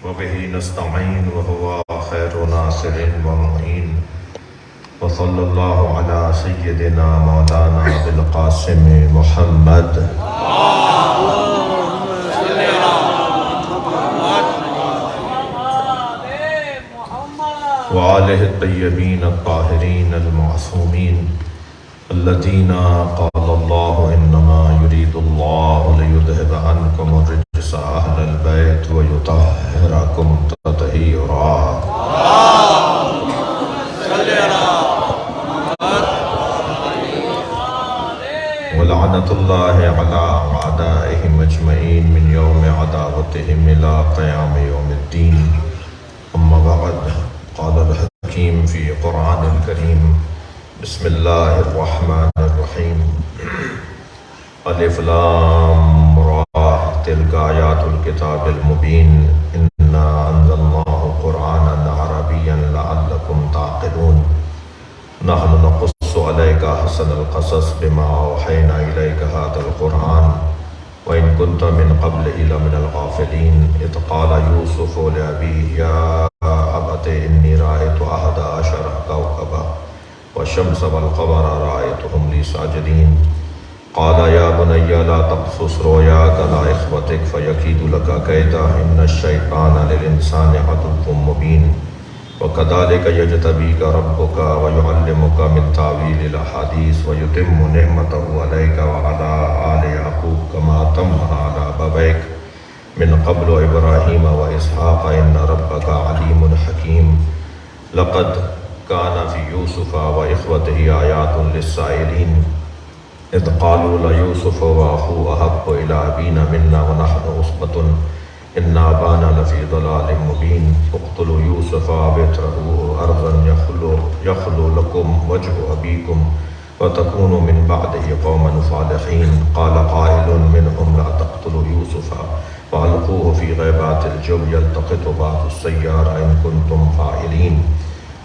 وبه نستعين وهو خير ناصر ومعين وصلى الله على سيدنا مولانا بالقاسم محمد وآله الطيبين الطاهرين المعصومين الذين قال الله إنما يريد الله ليذهب عنكم الرجس أهل البيت ويطهركم تطهيرا. ولعنة الله على أعدائهم أجمعين من يوم عداوتهم إلى قيام يوم الدين. أما بعد، قال الحكيم في قرآن الكريم: بسم الله الرحمن الرحيم. الف لام را تلك آیات الكتاب المبین انا انزلناه قرآنا عربیا لعلکم تعقلون. نحن نقص عليك احسن القصص بما اوحينا اليك هذا القرآن وإن كنت من قبله لمن الغافلين. إذ قال يوسف لأبيه يا أبت إني رأيت 11 كوكبا والشمس والقمر رأيتهم لي ساجدين. قال يا بني لا تقصص رؤياك على إخوتك فيكيدوا لك كيدا إن الشيطان للإنسان عدو مبين. وكذلك يجتبيك ربك ويعلمك من تأويل الأحاديث ويتم نعمته عليك وعلى آل يعقوب كما أتمها على أبويك من قبل إبراهيم وإسحاق إن ربك عليم حكيم. لقد كان في يوسف وإخوته آيات للسائلين إذ قالوا ليوسف وأخوه أحب إلى أبينا منا ونحن عصبة إن أبانا لفي ضلال مبين. اقتلوا يوسف وابتغوه أرضا يخلو لكم وجه أبيكم وتكونوا من بعده قوما صالحين. قال قائل منهم لا تقتلوا يوسف وألقوه في غيبات الجب يلتقط بعض السيارة إن كنتم فاعلين.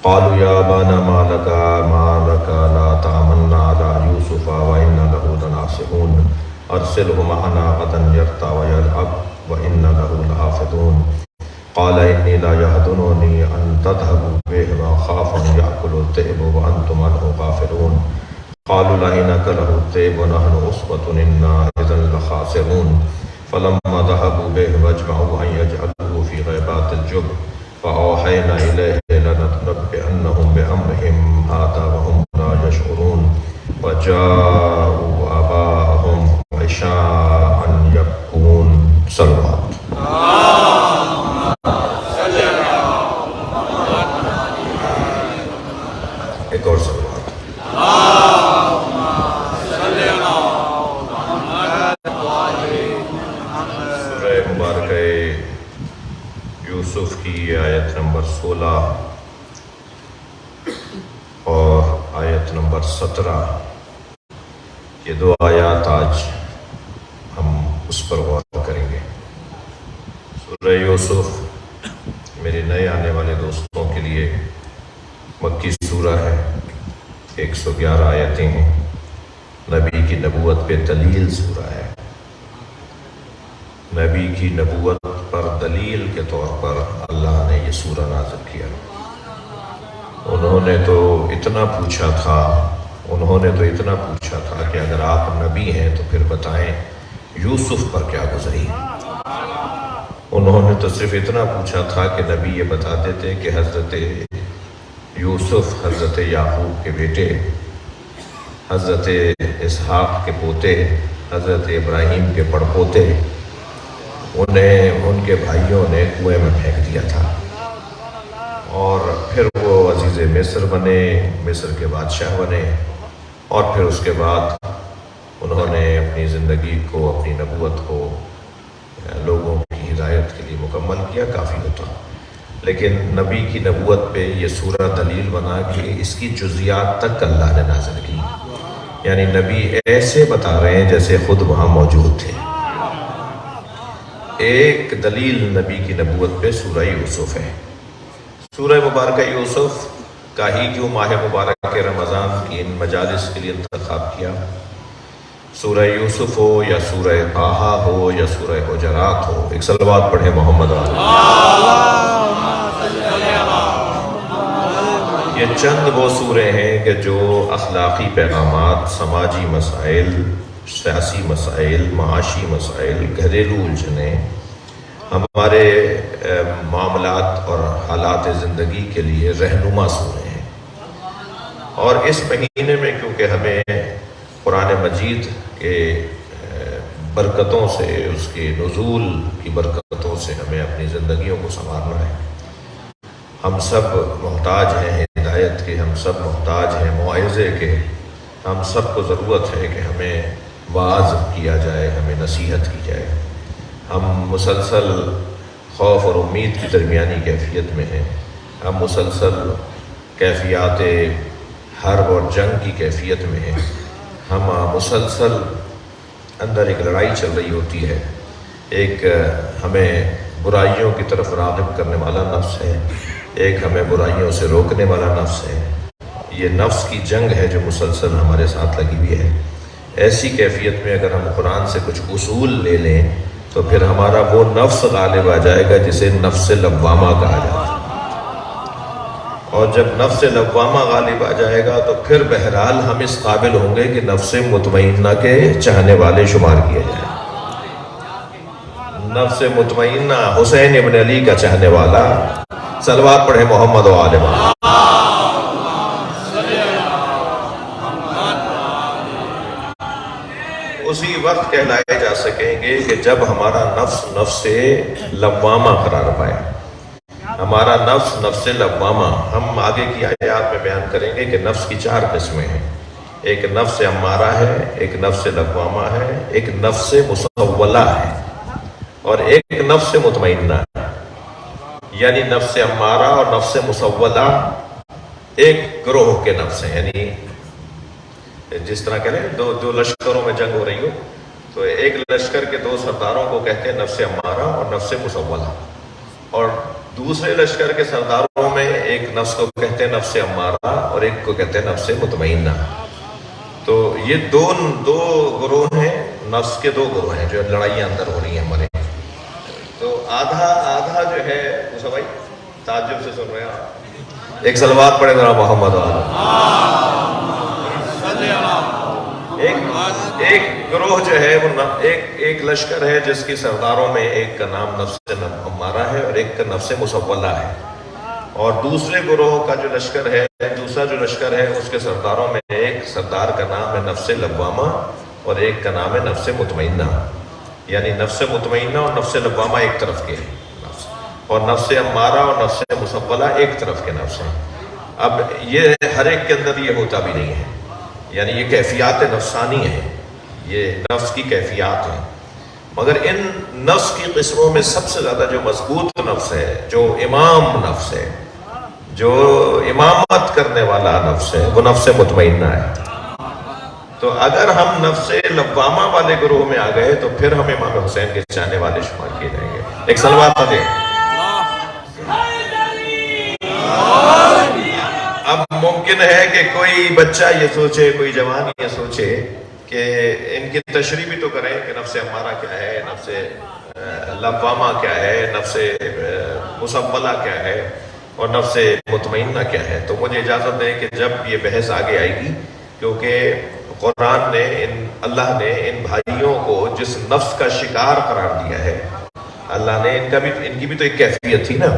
قالوا يا أبانا ما لك لا تأمنا على يوسف وإنا له لناصحون. أرسله معنا غدا يرتع ويلعب وإنا له لحافظون. قال إني لا يحزنني أن تذهبوا به وأخاف أن يأكل الذئب وأنتم عنه غافلون. قالوا لئن أكله الذئب ونحن عصبة إنا إذا لخاسرون. فلما ذهبوا به واجمعوا أن يجعلوه في غيبات الجب فأوحينا إليه لننبئنهم بأمرهم هذا وهم لا يشعرون. وجاءوا آباءهم عشاء يبكون. صلوات. ایک اور صلوات. سورہ مبارکہ یوسف کی آیت نمبر 16 اور آیت نمبر 17، یہ دو آیات آج ہم اس پر غور کریں گے. سورہ یوسف میرے نئے آنے والے دوستوں کے لیے مکی سورہ ہے. 111 آیتیں ہیں. نبی کی نبوت پہ دلیل سورہ ہے. نبی کی نبوت پر دلیل کے طور پر اللہ نے یہ سورہ نازل کیا. انہوں نے تو اتنا پوچھا تھا کہ اگر آپ نبی ہیں تو پھر بتائیں یوسف پر کیا گزری. انہوں نے تو صرف اتنا پوچھا تھا کہ نبی یہ بتا دیتے کہ حضرت یوسف حضرت یعقوب کے بیٹے، حضرت اسحاق کے پوتے، حضرت ابراہیم کے پڑپوتے، انہیں ان کے بھائیوں نے کنویں میں پھینک دیا تھا اور پھر وہ عزیز مصر بنے، مصر کے بادشاہ بنے، اور پھر اس کے بعد انہوں نے اپنی زندگی کو، اپنی نبوت کو لوگوں کی ہدایت کے لیے مکمل کیا. کافی ہوتا، لیکن نبی کی نبوت پہ یہ سورہ دلیل بنا کہ اس کی جزیات تک اللہ نے نازل کی. یعنی نبی ایسے بتا رہے ہیں جیسے خود وہاں موجود تھے. ایک دلیل نبی کی نبوت پہ سورہ یوسف ہے. سورہ مبارکہ یوسف کا ہی کیوں ماہ مبارک کے رمضان کی ان مجالس کے لیے انتخاب کیا؟ سورہ یوسف ہو یا سورہ طٰہٰ ہو یا سورہ حجرات ہو، ایک صلوات پڑھیں محمد یہ چند وہ سورے ہیں کہ جو اخلاقی پیغامات، سماجی مسائل، سیاسی مسائل، معاشی مسائل، گھریلو الجھنیں، ہمارے معاملات اور حالات زندگی کے لیے رہنما سورے ہیں۔ اور اس مہینے میں کیونکہ ہمیں قرآن مجید کے برکتوں سے، اس کے نزول کی برکتوں سے ہمیں اپنی زندگیوں کو سنوارنا ہے۔ ہم سب محتاج ہیں ہدایت کے، ہم سب محتاج ہیں موعظے کے، ہم سب کو ضرورت ہے کہ ہمیں واعظ کیا جائے، ہمیں نصیحت کی جائے۔ ہم مسلسل خوف اور امید کی درمیانی کیفیت میں ہیں، ہم مسلسل کیفیات حرب اور جنگ کی کیفیت میں ہیں، ہم مسلسل اندر ایک لڑائی چل رہی ہوتی ہے۔ ایک ہمیں برائیوں کی طرف راغب کرنے والا نفس ہے، ایک ہمیں برائیوں سے روکنے والا نفس ہے۔ یہ نفس کی جنگ ہے جو مسلسل ہمارے ساتھ لگی ہوئی ہے۔ ایسی کیفیت میں اگر ہم قرآن سے کچھ اصول لے لیں تو پھر ہمارا وہ نفس غالب آ جائے گا جسے نفس لوامہ کہا جاتا ہے۔ اور جب نفس لوامہ غالب آ جائے گا تو پھر بہرحال ہم اس قابل ہوں گے کہ نفس مطمئنہ کے چاہنے والے شمار کیے جائیں۔ نفس مطمئنہ حسین ابن علی کا چاہنے والا، صلوات پڑھے محمد و آل محمد۔ اسی وقت کہلائے جا سکیں گے کہ جب ہمارا نفس نفس لوامہ قرار پائے، ہمارا نفس نفس لوامہ۔ ہم آگے کی آیات میں بیان کریں گے کہ نفس کی 4 قسمیں ہیں۔ ایک نفس امارہ ہے، ایک نفس لوامہ ہے، ایک نفس مسولہ ہے، اور ایک نفس مطمئنہ ہے۔ یعنی نفس امارہ اور نفس مسولہ ایک گروہ کے نفس ہیں۔ یعنی جس طرح کہہ رہے ہیں دو لشکروں میں جنگ ہو رہی ہو تو ایک لشکر کے 2 سرداروں کو کہتے ہیں نفس امارہ اور نفس مسولہ، اور دوسرے لشکر کے سرداروں میں ایک نفس کو کہتے ہیں نفس امارہ اور ایک کو کہتے ہیں نفس مطمئنہ۔ تو یہ دو گروہ ہیں، نفس کے 2 گروہ ہیں جو لڑائیاں اندر ہو رہی ہیں ہمارے۔ تو آدھا جو ہے موسیٰ بھائی تعجب سے سن رہے ہیں آپ، ایک صلوات پڑھیں ذرا محمد ایک گروہ جو ہے وہ ایک لشکر ہے جس کی سرداروں میں ایک کا نام نفس امارہ ہے اور ایک کا نفس مسولہ ہے، اور دوسرے گروہ کا جو لشکر ہے، دوسرا جو لشکر ہے اس کے سرداروں میں ایک سردار کا نام ہے نفس لوامہ اور ایک کا نام ہے نفس مطمئنہ۔ یعنی نفس مطمئنہ اور نفس لوامہ ایک طرف کے نفس، اور نفس امارہ اور نفس مسولہ ایک طرف کے نفس ہیں۔ اب یہ ہر ایک کے اندر یہ ہوتا بھی نہیں ہے، یعنی یہ کیفیات نفسانی ہیں، یہ نفس کی کیفیات ہیں، مگر ان نفس کی قسموں میں سب سے زیادہ جو مضبوط نفس ہے، جو امام نفس ہے، جو امامت کرنے والا نفس ہے، وہ نفس مطمئنہ ہے۔ تو اگر ہم نفس لوامہ والے گروہ میں آ گئے تو پھر ہم امام حسین کے چاہنے والے شمار کیے جائیں گے۔ ایک صلوات پڑھیں۔ اب ممکن ہے کہ کوئی بچہ یہ سوچے، کوئی جوان یہ سوچے کہ ان کی تشریح بھی تو کریں کہ نفس امارہ کیا ہے، نفس لوامہ کیا ہے، نفس مسولہ کیا ہے اور نفس مطمئنہ کیا ہے۔ تو مجھے اجازت دیں کہ جب یہ بحث آگے آئے گی، کیونکہ قرآن نے اللہ نے ان بھائیوں کو جس نفس کا شکار قرار دیا ہے، اللہ نے ان کی بھی تو ایک کیفیت تھی نا۔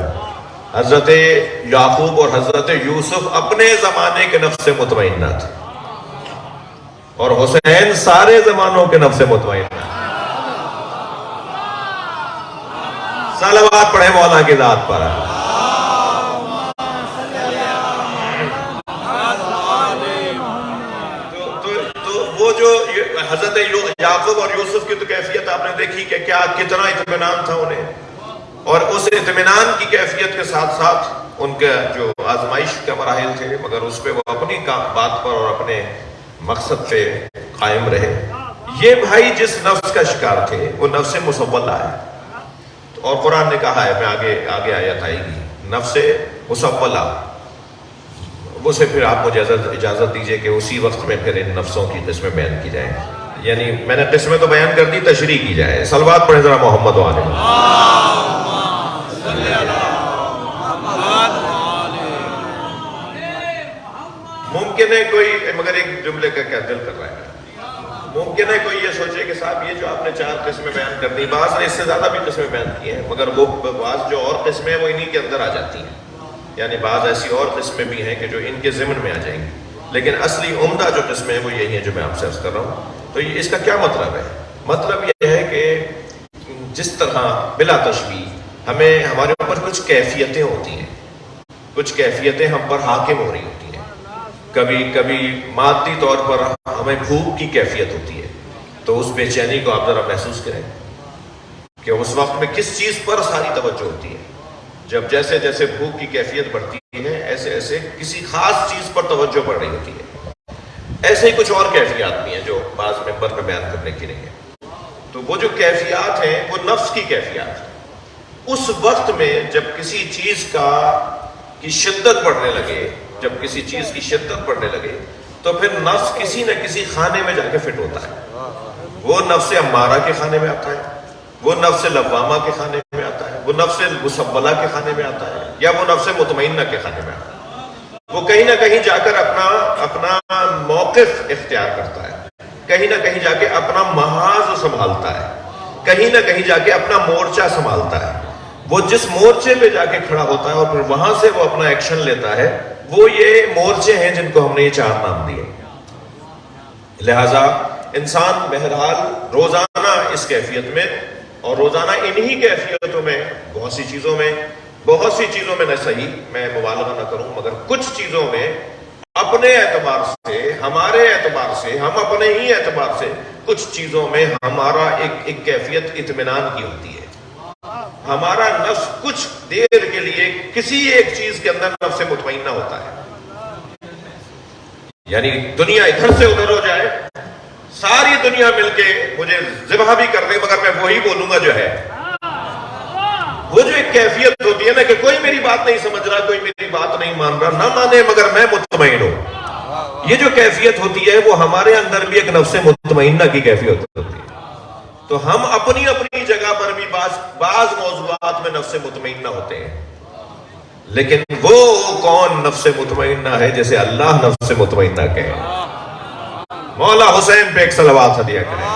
حضرت یعقوب اور حضرت یوسف اپنے زمانے کے نفس مطمئنہ تھے، اور حسین سارے زمانوں کے نفس مطمئنہ۔ صلوات پڑھیں مولا کی ذات پر۔ تو وہ جو حضرت یعقوب اور یوسف کی تو کیفیت آپ نے دیکھی کہ کتنا اطمینان تھا انہیں، اور اس اطمینان کی کیفیت کے ساتھ ساتھ ان کے جو آزمائش کے مراحل تھے، مگر اس پہ وہ اپنی بات پر اور اپنے مقصد پہ قائم رہے۔ یہ بھائی جس نفس کا شکار تھے وہ نفس مسولہ ہے، اور قرآن نے کہا ہے، میں آگے آیت آئے گی، نفس مسولہ، اسے پھر آپ مجھے اجازت دیجئے کہ اسی وقت میں پھر ان نفسوں کی قسمیں بیان کی جائیں۔ یعنی میں نے قسمیں تو بیان کر دی، تشریح کی جائے. صلوات پڑھیں ذرا محمد و آل محمد. ممکن ہے کوئی، مگر ایک جملے کا کیا دل کر رہا ہے، ممکن ہے کوئی یہ سوچے کہ صاحب یہ جو آپ نے 4 قسمیں بیان کر دی، بعض نے اس سے زیادہ بھی قسمیں بیان کی ہیں، مگر وہ بعض جو اور قسمیں وہ انہی کے اندر آ جاتی ہیں. یعنی بعض ایسی اور قسمیں بھی ہیں کہ جو ان کے ضمن میں آ جائیں گی، لیکن اصلی عمدہ جو قسمیں ہیں وہ یہی ہیں جو میں آپ سے عرض کر رہا ہوں. تو اس کا کیا مطلب ہے؟ مطلب یہ ہے کہ جس طرح بلا تشبیہ ہمیں ہمارے اوپر کچھ کیفیتیں ہوتی ہیں، کچھ کیفیتیں ہم پر حاکم ہو رہی ہوتی ہیں. کبھی کبھی مادی طور پر ہمیں بھوک کی کیفیت ہوتی ہے، تو اس بے چینی کو آپ ذرا محسوس کریں کہ اس وقت میں کس چیز پر ساری توجہ ہوتی ہے. جب جیسے جیسے بھوک کی کیفیت بڑھتی ہے، ایسے ایسے کسی خاص چیز پر توجہ بڑھ رہی ہوتی ہے. ایسے ہی کچھ اور کیفیات بھی ہیں جو بعض ممبر پہ بیان کرنے کی نہیں ہے. تو وہ جو کیفیات ہیں وہ نفس کی کیفیات ہیں. اس وقت میں جب کسی چیز کی شدت بڑھنے لگے، جب کسی چیز کی شدت بڑھنے لگے تو پھر نفس کسی نہ کسی خانے میں جا کے فٹ ہوتا ہے. وہ نفس امارہ کے خانے میں آتا ہے، وہ نفس لوامہ کے خانے میں آتا ہے، وہ نفس مسبلہ کے خانے میں آتا ہے، یا وہ نفس مطمئنہ کے خانے میں آتا ہے. وہ کہیں نہ کہیں جا کر اپنا موقف اختیار کرتا ہے، کہیں نہ کہیں جا کے اپنا محاذ سنبھالتا ہے، کہیں نہ کہیں جا کے اپنا مورچہ سنبھالتا ہے. وہ جس مورچے پہ جا کے کھڑا ہوتا ہے اور پھر وہاں سے وہ اپنا ایکشن لیتا ہے، وہ یہ مورچے ہیں جن کو ہم نے یہ 4 نام دیے. لہٰذا انسان بہرحال روزانہ اس کیفیت میں، اور روزانہ انہی کیفیتوں میں بہت سی چیزوں میں نہ صحیح میں مبالغہ نہ کروں، مگر کچھ چیزوں میں اپنے اعتبار سے، ہمارے اعتبار سے، ہم اپنے ہی اعتبار سے کچھ چیزوں میں ہمارا ایک کیفیت اطمینان کی ہوتی ہے. ہمارا نفس کچھ دیر کے لیے کسی ایک چیز کے اندر نفس مطمئنہ ہوتا ہے. یعنی دنیا ادھر سے ادھر ہو جائے، ساری دنیا مل کے مجھے ذبح بھی کر دے، مگر میں وہی بولوں گا جو ہے. وہ جو ایک کیفیت ہوتی ہے نا کہ کوئی میری بات نہیں سمجھ رہا، کوئی میری بات نہیں مان رہا، نہ مانے مگر میں مطمئن ہوں. یہ جو کیفیت ہوتی ہے وہ ہمارے اندر بھی ایک نفس مطمئنہ کی کیفیت ہوتی ہے. تو ہم اپنی جگہ پر بھی بعض موضوعات میں نفس مطمئنہ ہوتے ہیں، لیکن وہ کون نفس مطمئنہ ہے جیسے اللہ نفس مطمئنہ کہے. مولا حسین پہ ایک صلوات ہدیہ کریں.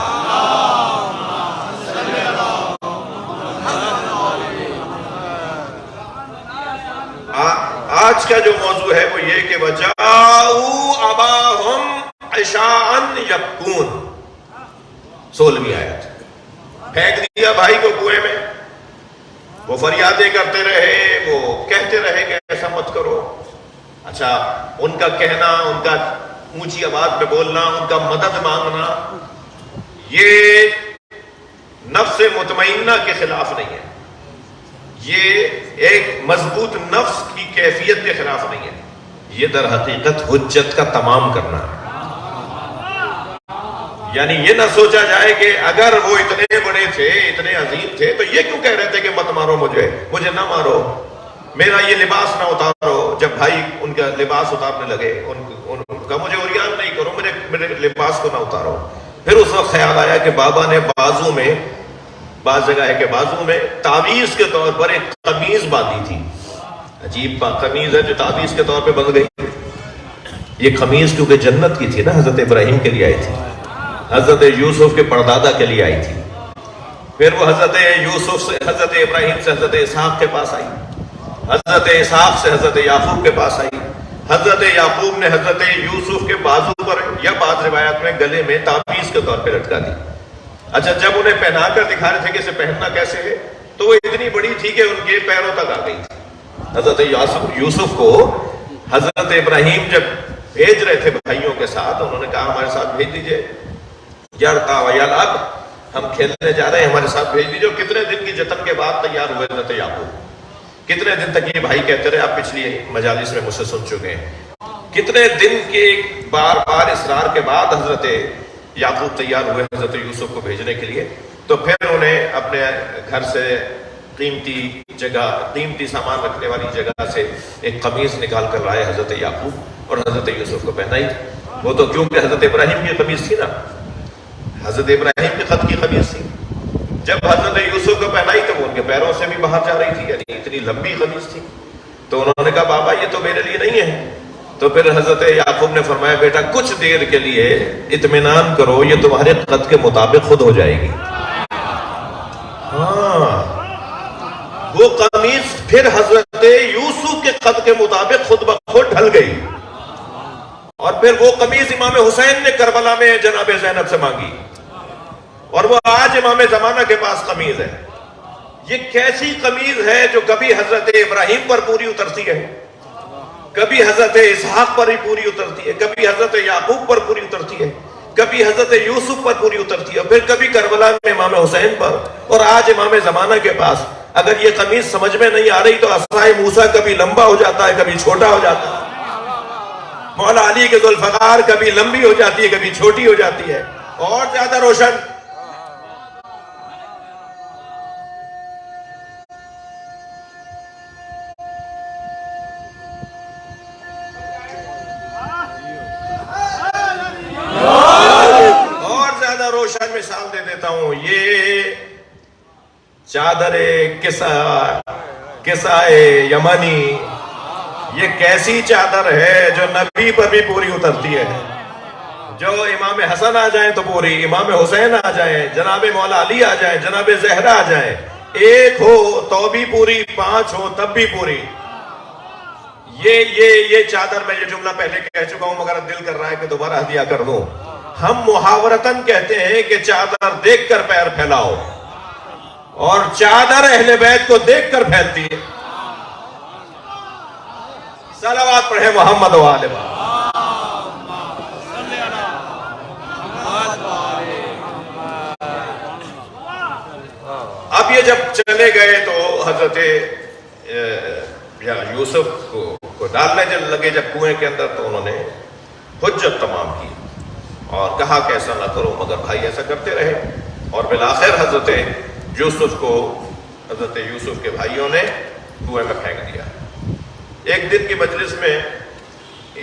آج کا جو موضوع ہے وہ یہ کہ وَجَاءُوا أَبَاهُمْ عِشَاءً يَبْكُونَ، 16ویں آیت. پھینک دیا بھائی کو کنویں میں، وہ فریادیں کرتے رہے، وہ کہتے رہے کہ ایسا مت کرو. اچھا، ان کا کہنا، ان کا اونچی آواز میں بولنا، ان کا مدد مانگنا، یہ نفس مطمئنہ کے خلاف نہیں ہے، یہ ایک مضبوط نفس کی کیفیت کے خلاف نہیں ہے. یہ در حقیقت حجت کا تمام کرنا ہے. یعنی یہ نہ سوچا جائے کہ اگر وہ اتنے بڑے تھے، اتنے عظیم تھے، تو یہ کیوں کہہ رہے تھے کہ مت مارو مجھے نہ مارو، میرا یہ لباس نہ اتارو. جب بھائی ان کا لباس اتارنے لگے، ان کا مجھے عریان نہیں کرو، میرے لباس کو نہ اتارو. پھر اس وقت خیال آیا کہ بابا نے بازو میں، بعض جگہ ہے کہ بازو میں تعویذ کے طور پر ایک قمیض باندھی تھی. عجیب قمیض ہے جو تعویذ کے طور پہ بن گئی. یہ قمیض کیونکہ جنت کی تھی نا، حضرت ابراہیم کے لیے آئی تھی، حضرت یوسف کے پردادا کے لیے آئی تھی. پھر وہ حضرت یوسف سے، حضرت ابراہیم سے حضرت اسحاق کے پاس آئی، حضرت اسحاق سے حضرت یعقوب کے پاس آئی. حضرت یعقوب نے حضرت یوسف کے بازو پر یا بعض روایات میں گلے میں تعویذ کے طور پہ لٹکا دی. اچھا، جب انہیں پہنا کر دکھا رہے تھے کہ اسے پہننا کیسے ہے، تو وہ اتنی بڑی تھی کہ ان کے پیروں تک آ گئی تھی. حضرت یوسف کو حضرت ابراہیم جب بھیج رہے تھے بھائیوں کے ساتھ، انہوں نے کہا ہمارے ساتھ بھیج دیجئے، ہم کھیلنے جا رہے ہیں، ہمارے ساتھ بھیج دیجئے. کتنے دن کی جتن کے بعد تیار ہوئے حضرت یعقوب. کتنے دن تک یہ بھائی کہتے رہے، آپ پچھلی مجالس میں مجھ سے سن چکے ہیں. کتنے دن کے بار بار اصرار کے بعد حضرت یعقوب تیار ہوئے حضرت یوسف کو بھیجنے کے لیے. تو پھر انہیں اپنے گھر سے قیمتی سامان رکھنے والی جگہ سے ایک قمیض نکال کر لائے حضرت یعقوب اور حضرت یوسف کو پہنائی. وہ تو کیونکہ حضرت ابراہیم کی قمیض تھی نا. حضرت ابراہیم کے خط کی قمیص تھی. جب حضرت یوسف کو پہنائی تو وہ ان کے پیروں سے بھی باہر جا رہی تھی، یعنی اتنی لمبی قمیص تھی. تو انہوں نے کہا بابا یہ تو میرے لیے نہیں ہے. تو پھر حضرت یعقوب نے فرمایا بیٹا کچھ دیر کے لیے اطمینان کرو، یہ تمہارے قد کے مطابق خود ہو جائے گی. ہاں وہ قمیص پھر حضرت یوسف کے قد کے مطابق خود بخود ڈھل گئی. اور پھر وہ قمیص امام حسین نے کربلا میں جناب زینب سے مانگی، اور وہ آج امام زمانہ کے پاس قمیض ہے. یہ کیسی قمیض ہے جو کبھی حضرت ابراہیم پر پوری اترتی ہے، کبھی حضرت اسحاق پر ہی پوری اترتی ہے، کبھی حضرت یعقوب پر پوری اترتی ہے، کبھی حضرت یوسف پر پوری اترتی ہے، پھر کبھی کربلا میں امام حسین پر، اور آج امام زمانہ کے پاس. اگر یہ قمیض سمجھ میں نہیں آ رہی تو عصای موسیٰ کبھی لمبا ہو جاتا ہے کبھی چھوٹا ہو جاتا ہے. مولا علی کے ذوالفقار کبھی لمبی ہو جاتی ہے کبھی چھوٹی ہو جاتی ہے. اور زیادہ روشن مثال دے دیتا ہوں. یہ چادر کسائے یمنی یہ کیسی چادر ہے جو نبی پر بھی پوری اترتی ہے. جو امام حسن آ جائیں تو پوری، امام حسین آ جائیں، جناب مولا علی آ جائیں، جناب زہرا آ جائیں، ایک ہو تو بھی پوری، 5 ہو تب بھی پوری. یہ چادر میں یہ جملہ پہلے کہہ چکا ہوں مگر دل کر رہا ہے کہ دوبارہ ہدیہ کر دوں. ہم محاورتاً کہتے ہیں کہ چادر دیکھ کر پیر پھیلاؤ، اور چادر اہل بیت کو دیکھ کر پھیلتی ہے. صلوات پڑھیں محمد و آل محمد. اب یہ جب چلے گئے تو حضرت یوسف کو ڈالنے لگے جب کنویں کے اندر، تو انہوں نے حجت تمام کی اور کہا کہ ایسا نہ کرو، مگر بھائی ایسا کرتے رہے. اور بالآخر حضرت یوسف کے بھائیوں نے کنویں میں پھینک دیا. ایک دن کی مجلس میں،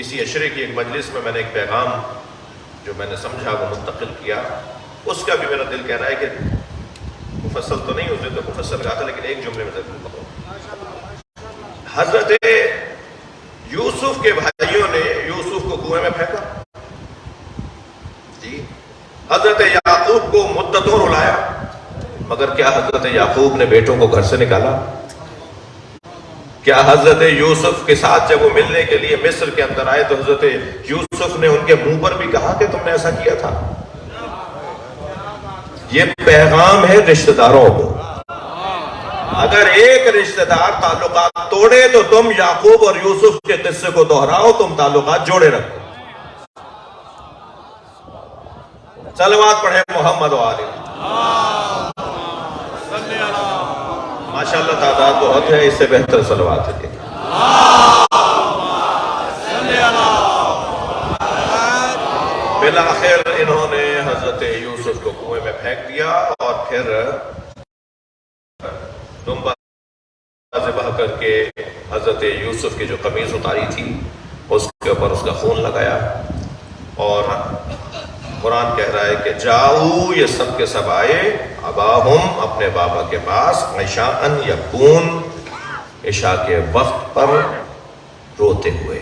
اسی عشرے کی ایک مجلس میں، میں نے ایک پیغام جو میں نے سمجھا وہ منتقل کیا. اس کا بھی میرا دل کہہ رہا ہے کہ مفصل تو نہیں، اس دن تو مفصل کہا تھا لیکن ایک جملے میں ضرور بتاؤں. حضرت یوسف کے بھائیوں نے یوسف کو کنویں میں پھینکا جی. حضرت یعقوب کو مدتوں رلایا، مگر کیا حضرت یعقوب نے بیٹوں کو گھر سے نکالا؟ کیا حضرت یوسف کے ساتھ جب وہ ملنے کے لیے مصر کے اندر آئے تو حضرت یوسف نے ان کے منہ پر بھی کہا کہ تم نے ایسا کیا تھا؟ یہ پیغام ہے رشتہ داروں کو. اگر ایک رشتہ دار تعلقات توڑے تو تم یعقوب اور یوسف کے قصے کو دہراؤ، تم تعلقات جوڑے رکھو. صلوات پڑھیں محمد و آل محمد. ماشاءاللہ تعداد بہت ہے، اس سے بہتر صلوات ہے. بالآخر انہوں نے حضرت یوسف کو کنویں میں پھینک دیا اور پھر دمبا ذبح کر کے حضرت یوسف کی جو قمیض اتاری تھی اس کے اوپر اس کا خون لگایا. اور قرآن کہہ رہا ہے کہ جاؤ، یہ سب کے سب آئے، اباہم اپنے بابا کے پاس، عشاءً یبکون، عشاء کے وقت پر روتے ہوئے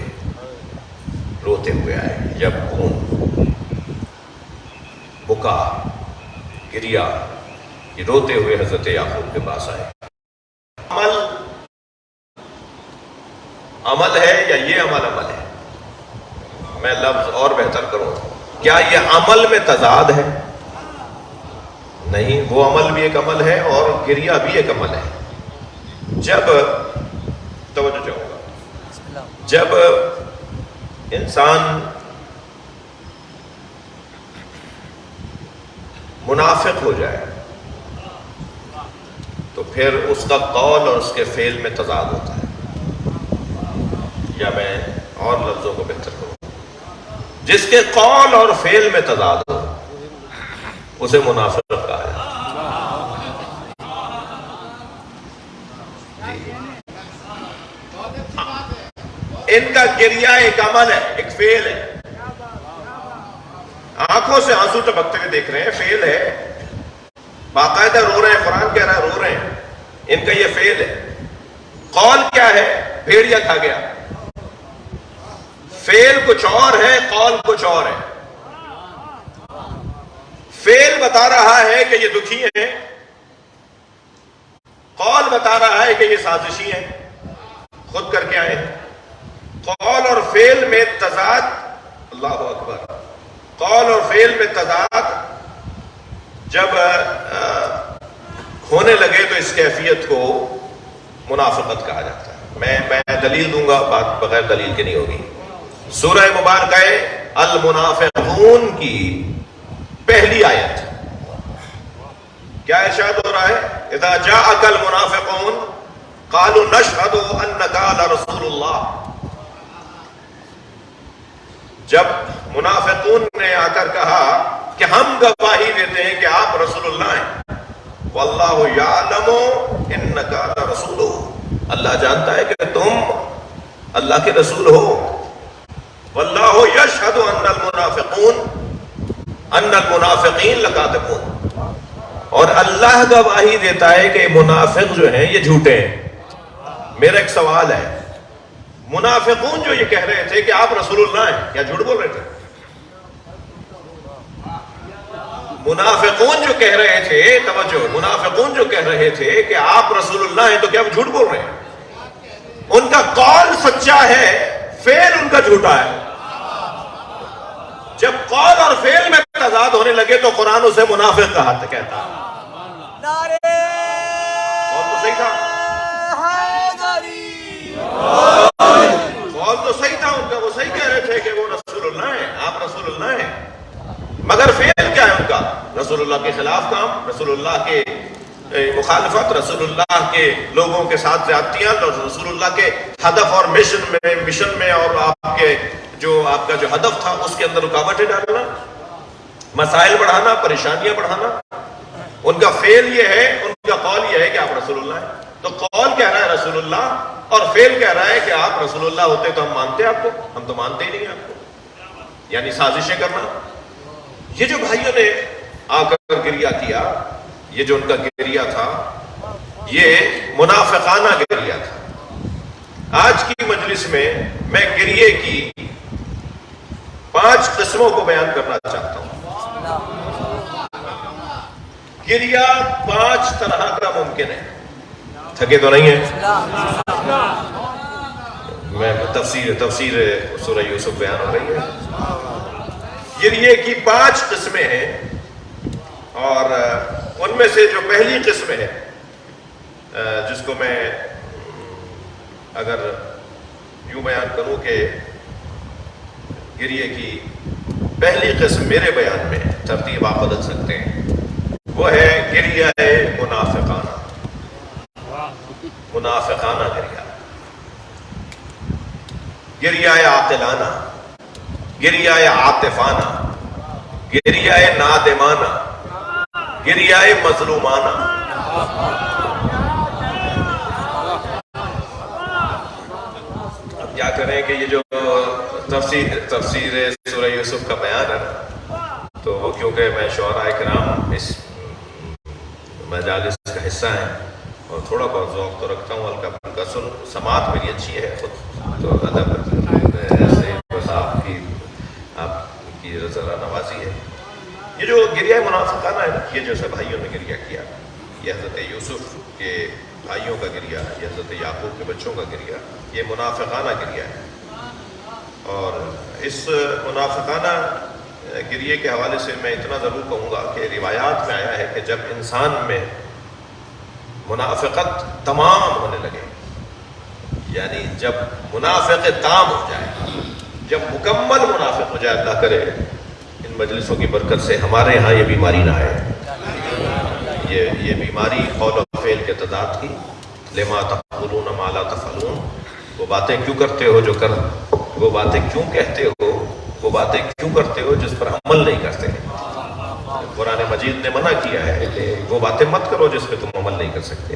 آئے. یبکون بکا، گریا، یہ روتے ہوئے حضرت یعقوب کے پاس آئے. عمل ہے یا یہ عمل ہے؟ میں لفظ اور بہتر کروں، کیا یہ عمل میں تضاد ہے؟ نہیں، وہ عمل بھی ایک عمل ہے اور گریا بھی ایک عمل ہے. جب توجہ چاہوں گا، جب انسان منافق ہو جائے تو پھر اس کا قول اور اس کے فعل میں تضاد ہوتا ہے. یا میں اور لفظوں کو بہتر کروں، جس کے قول اور فعل میں تضاد ہو اسے منافق کہا ہے. ان کا گریہ ایک عمل ہے، ایک فعل ہے. آنکھوں سے آنسو ٹپکتے ہوئے دیکھ رہے ہیں، فیل ہے، باقاعدہ رو رہے ہیں، قرآن کہہ رہا ہے رو رہے ہیں، ان کا یہ فیل ہے۔ قول کیا ہے؟ بھیڑیا کھا گیا۔ فیل کچھ اور ہے، قول کچھ اور ہے۔ فیل بتا رہا ہے کہ یہ دکھی ہے، قول بتا رہا ہے کہ یہ سازشی ہے، خود کر کے آئے۔ قول اور فیل میں تضاد، اللہ اکبر، قول اور فیل میں تضاد جب ہونے لگے تو اس کیفیت کو منافقت کہا جاتا ہے۔ میں دلیل دوں گا، بات بغیر دلیل کے نہیں ہوگی۔ سورہ مبارکہ المنافقون کی پہلی آیت کیا ارشاد ہو رہا ہے؟ اذا جاءک المنافقون قالوا نشہد انک لرسول اللہ۔ جب منافقون نے آ کر کہا کہ ہم گواہی دیتے ہیں کہ آپ رسول اللہ ہیں، واللہ یعلم انک لرسولہ، اللہ جانتا ہے کہ تم اللہ کے رسول ہو، واللہ یشہد ان المنافقین لکاذبون، اور اللہ گواہی دیتا ہے کہ منافق جو ہیں یہ جھوٹے ہیں۔ میرا ایک سوال ہے، منافقون جو یہ کہہ رہے تھے کہ آپ رسول اللہ ہیں، کیا جھوٹ بول رہے تھے؟ منافقون جو کہہ رہے تھے، توجہ، منافقون جو کہہ رہے تھے کہ آپ رسول اللہ ہیں، تو کیا وہ جھوٹ بول رہے ہیں؟ ان کا قول سچا ہے، فعل ان کا جھوٹا ہے۔ جب قول اور فعل میں تضاد ہونے لگے تو قرآن اسے منافق کہتا ہے۔ قول تو صحیح تھا، قول تو صحیح تھا ان کا، وہ صحیح کہہ رہے تھے کہ وہ رسول اللہ ہیں، آپ رسول اللہ ہیں، مگر فعل کیا ہے ان کا؟ رسول اللہ کے خلاف کام، رسول اللہ کے مخالفت، رسول اللہ کے لوگوں کے ساتھ زیادتیاں، رسول اللہ کے ہدف اور مشن میں اور آپ کا جو ہدف تھا اس کے اندر رکاوٹیں ڈالنا، مسائل بڑھانا، پریشانیاں بڑھانا۔ ان کا فعل یہ ہے، ان کا قول یہ ہے کہ آپ رسول اللہ ہیں۔ تو قول کہہ رہا ہے رسول اللہ، اور فعل کہہ رہا ہے کہ آپ رسول اللہ ہوتے تو ہم مانتے آپ کو، ہم تو مانتے ہی نہیں آپ کو، یعنی سازشیں کرنا۔ یہ جو بھائیوں نے آ کر گریہ کیا، یہ جو ان کا گریہ تھا، یہ منافقانہ گریہ تھا۔ آج کی مجلس میں گریے کی 5 قسموں کو بیان کرنا چاہتا ہوں۔ گریہ 5 طرح کا ممکن ہے، تھکے تو نہیں ہیں؟ میں تفسیر سورہ یوسف بیان ہو رہی ہے۔ گریے کی 5 قسمیں ہیں، اور ان میں سے جو پہلی قسم ہے، جس کو میں اگر یوں بیان کروں کہ گریے کی پہلی قسم میرے بیان میں، ترتیب آپ بدل سکتے ہیں، وہ ہے گریہ منافقانہ، منافقانہ گریہ، گریہ عاقلانہ، گریہ عاطفانہ، گریہ نادمانہ، گریہ مظلومانہ۔ اب کیا کریں کہ یہ جو تفسیر سورہ یوسف کا بیان ہے، تو کیونکہ میں شعراء کرام اس مجالس کا حصہ ہیں اور تھوڑا بہت ذوق تو رکھتا ہوں، ہلکا پھلکا سماعت میری اچھی ہے خود، تو ادب ایسے بس آپ کی ذرا نوازی ہے۔ یہ جو گریہ منافقانہ ہے، یہ جیسے بھائیوں نے گریہ کیا، یہ حضرت یوسف کے بھائیوں کا گریہ ہے، یہ حضرت یعقوب کے بچوں کا گریہ، یہ منافقانہ گریہ ہے۔ اور اس منافقانہ گریے کے حوالے سے میں اتنا ضرور کہوں گا کہ روایات میں آیا ہے کہ جب انسان میں منافقت تمام ہونے لگے، یعنی جب منافق تام ہو جائے، جب مکمل منافق ہو جائے، اللہ کرے ان مجلسوں کی برکت سے ہمارے ہاں یہ بیماری نہ آئے، یہ بیماری قول و فعل کے تضاد کی، لما تقولون ما لا تفعلون، وہ باتیں کیوں کرتے ہو جو وہ باتیں کیوں کہتے ہو، وہ باتیں کیوں کرتے ہو جس پر عمل نہیں کرتے۔ قرآن مجید نے منع کیا ہے کہ وہ باتیں مت کرو جس پہ تم عمل نہیں کر سکتے۔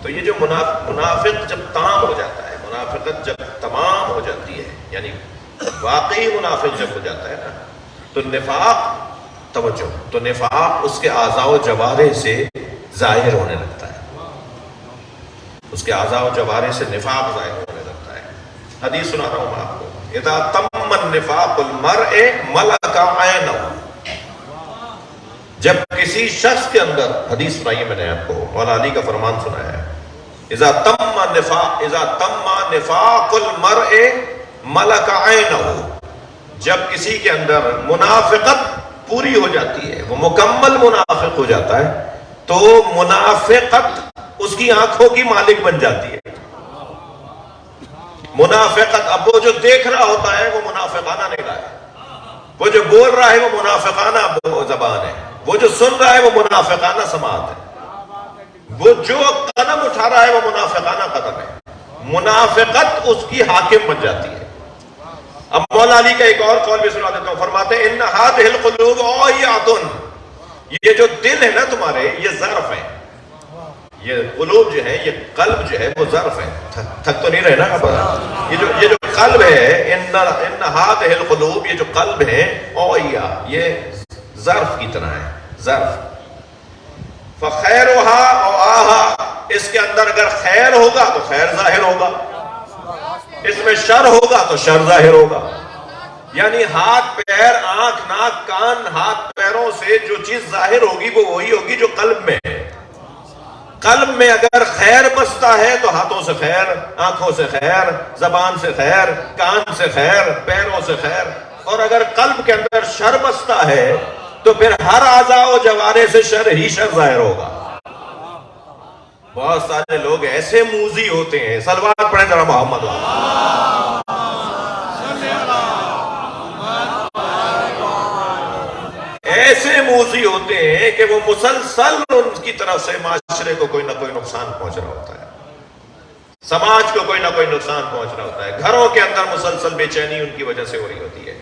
تو یہ جو منافق جب تام ہو جاتا ہے، منافقت جب تمام ہو جاتی ہے، یعنی واقعی منافق جب ہو جاتا ہے نا، تو نفاق، توجہ، تو نفاق اس کے اعضاء و جوارح سے ظاہر ہونے لگتا ہے، اس کے اعضاء و جوارح سے نفاق ظاہر ہونے لگتا ہے۔ حدیث سنا رہا ہوں میں آپ کو، اذا تم النفاق المرء ملک عینہ، جب کسی شخص کے اندر، حدیث سنائی میں نے آپ کو، مولا علی کا فرمان سنایا ہے، اذا تم نفاق المرء ملک عینہ، جب کسی کے اندر منافقت پوری ہو جاتی ہے، وہ مکمل منافق ہو جاتا ہے، تو منافقت اس کی آنکھوں کی مالک بن جاتی ہے۔ منافقت، اب وہ جو دیکھ رہا ہوتا ہے وہ منافقانہ نگاہ ہے، وہ جو بول رہا ہے وہ منافقانہ زبان ہے، وہ جو سن رہا ہے وہ منافقانہ سماعت ہے، وہ جو قدم اٹھا رہا ہے وہ منافقانہ قدم ہے، منافقت اس کی حاکم بن جاتی ہے۔ اب مولا علی کا ایک اور قول بھی سنا دیتا ہوں، فرماتے ہیں ان هذه القلوب اوعیۃ، یہ جو دل ہے نا تمہارے، یہ ظرف ہے، یہ قلوب جو ہے، یہ قلب جو ہے وہ ظرف ہے، تھک تو نہیں رہے نا، یہ جو قلب ہے، ان هذه القلوب، یہ جو قلب ہے، اوعیۃ، یہ ظرف کی طرح ہے، ظرف، فخیرها اوعاها، اس کے اندر اگر خیر ہوگا تو خیر ظاہر ہوگا، اس میں شر ہوگا تو شر ظاہر ہوگا، یعنی ہاتھ پیر آنکھ ناک کان، ہاتھ پیروں سے جو چیز ظاہر ہوگی وہ وہی ہوگی جو قلب میں ہے۔ قلب میں اگر خیر بستا ہے تو ہاتھوں سے خیر، آنکھوں سے خیر، زبان سے خیر، کان سے خیر، پیروں سے خیر، اور اگر قلب کے اندر شر بستا ہے تو پھر ہر اعضاء و جوارح سے شر ہی شر ظاہر ہوگا۔ بہت سارے لوگ ایسے موذی ہوتے ہیں، صلوات پڑھیں ذرا محمد، ایسے موذی ہوتے ہیں کہ وہ مسلسل ان کی طرف سے معاشرے کو کوئی نہ کوئی نقصان پہنچ رہا ہوتا ہے، سماج کو کوئی نہ کوئی نقصان پہنچ رہا ہوتا ہے، گھروں کے اندر مسلسل بے چینی ان کی وجہ سے ہو رہی ہوتی ہے،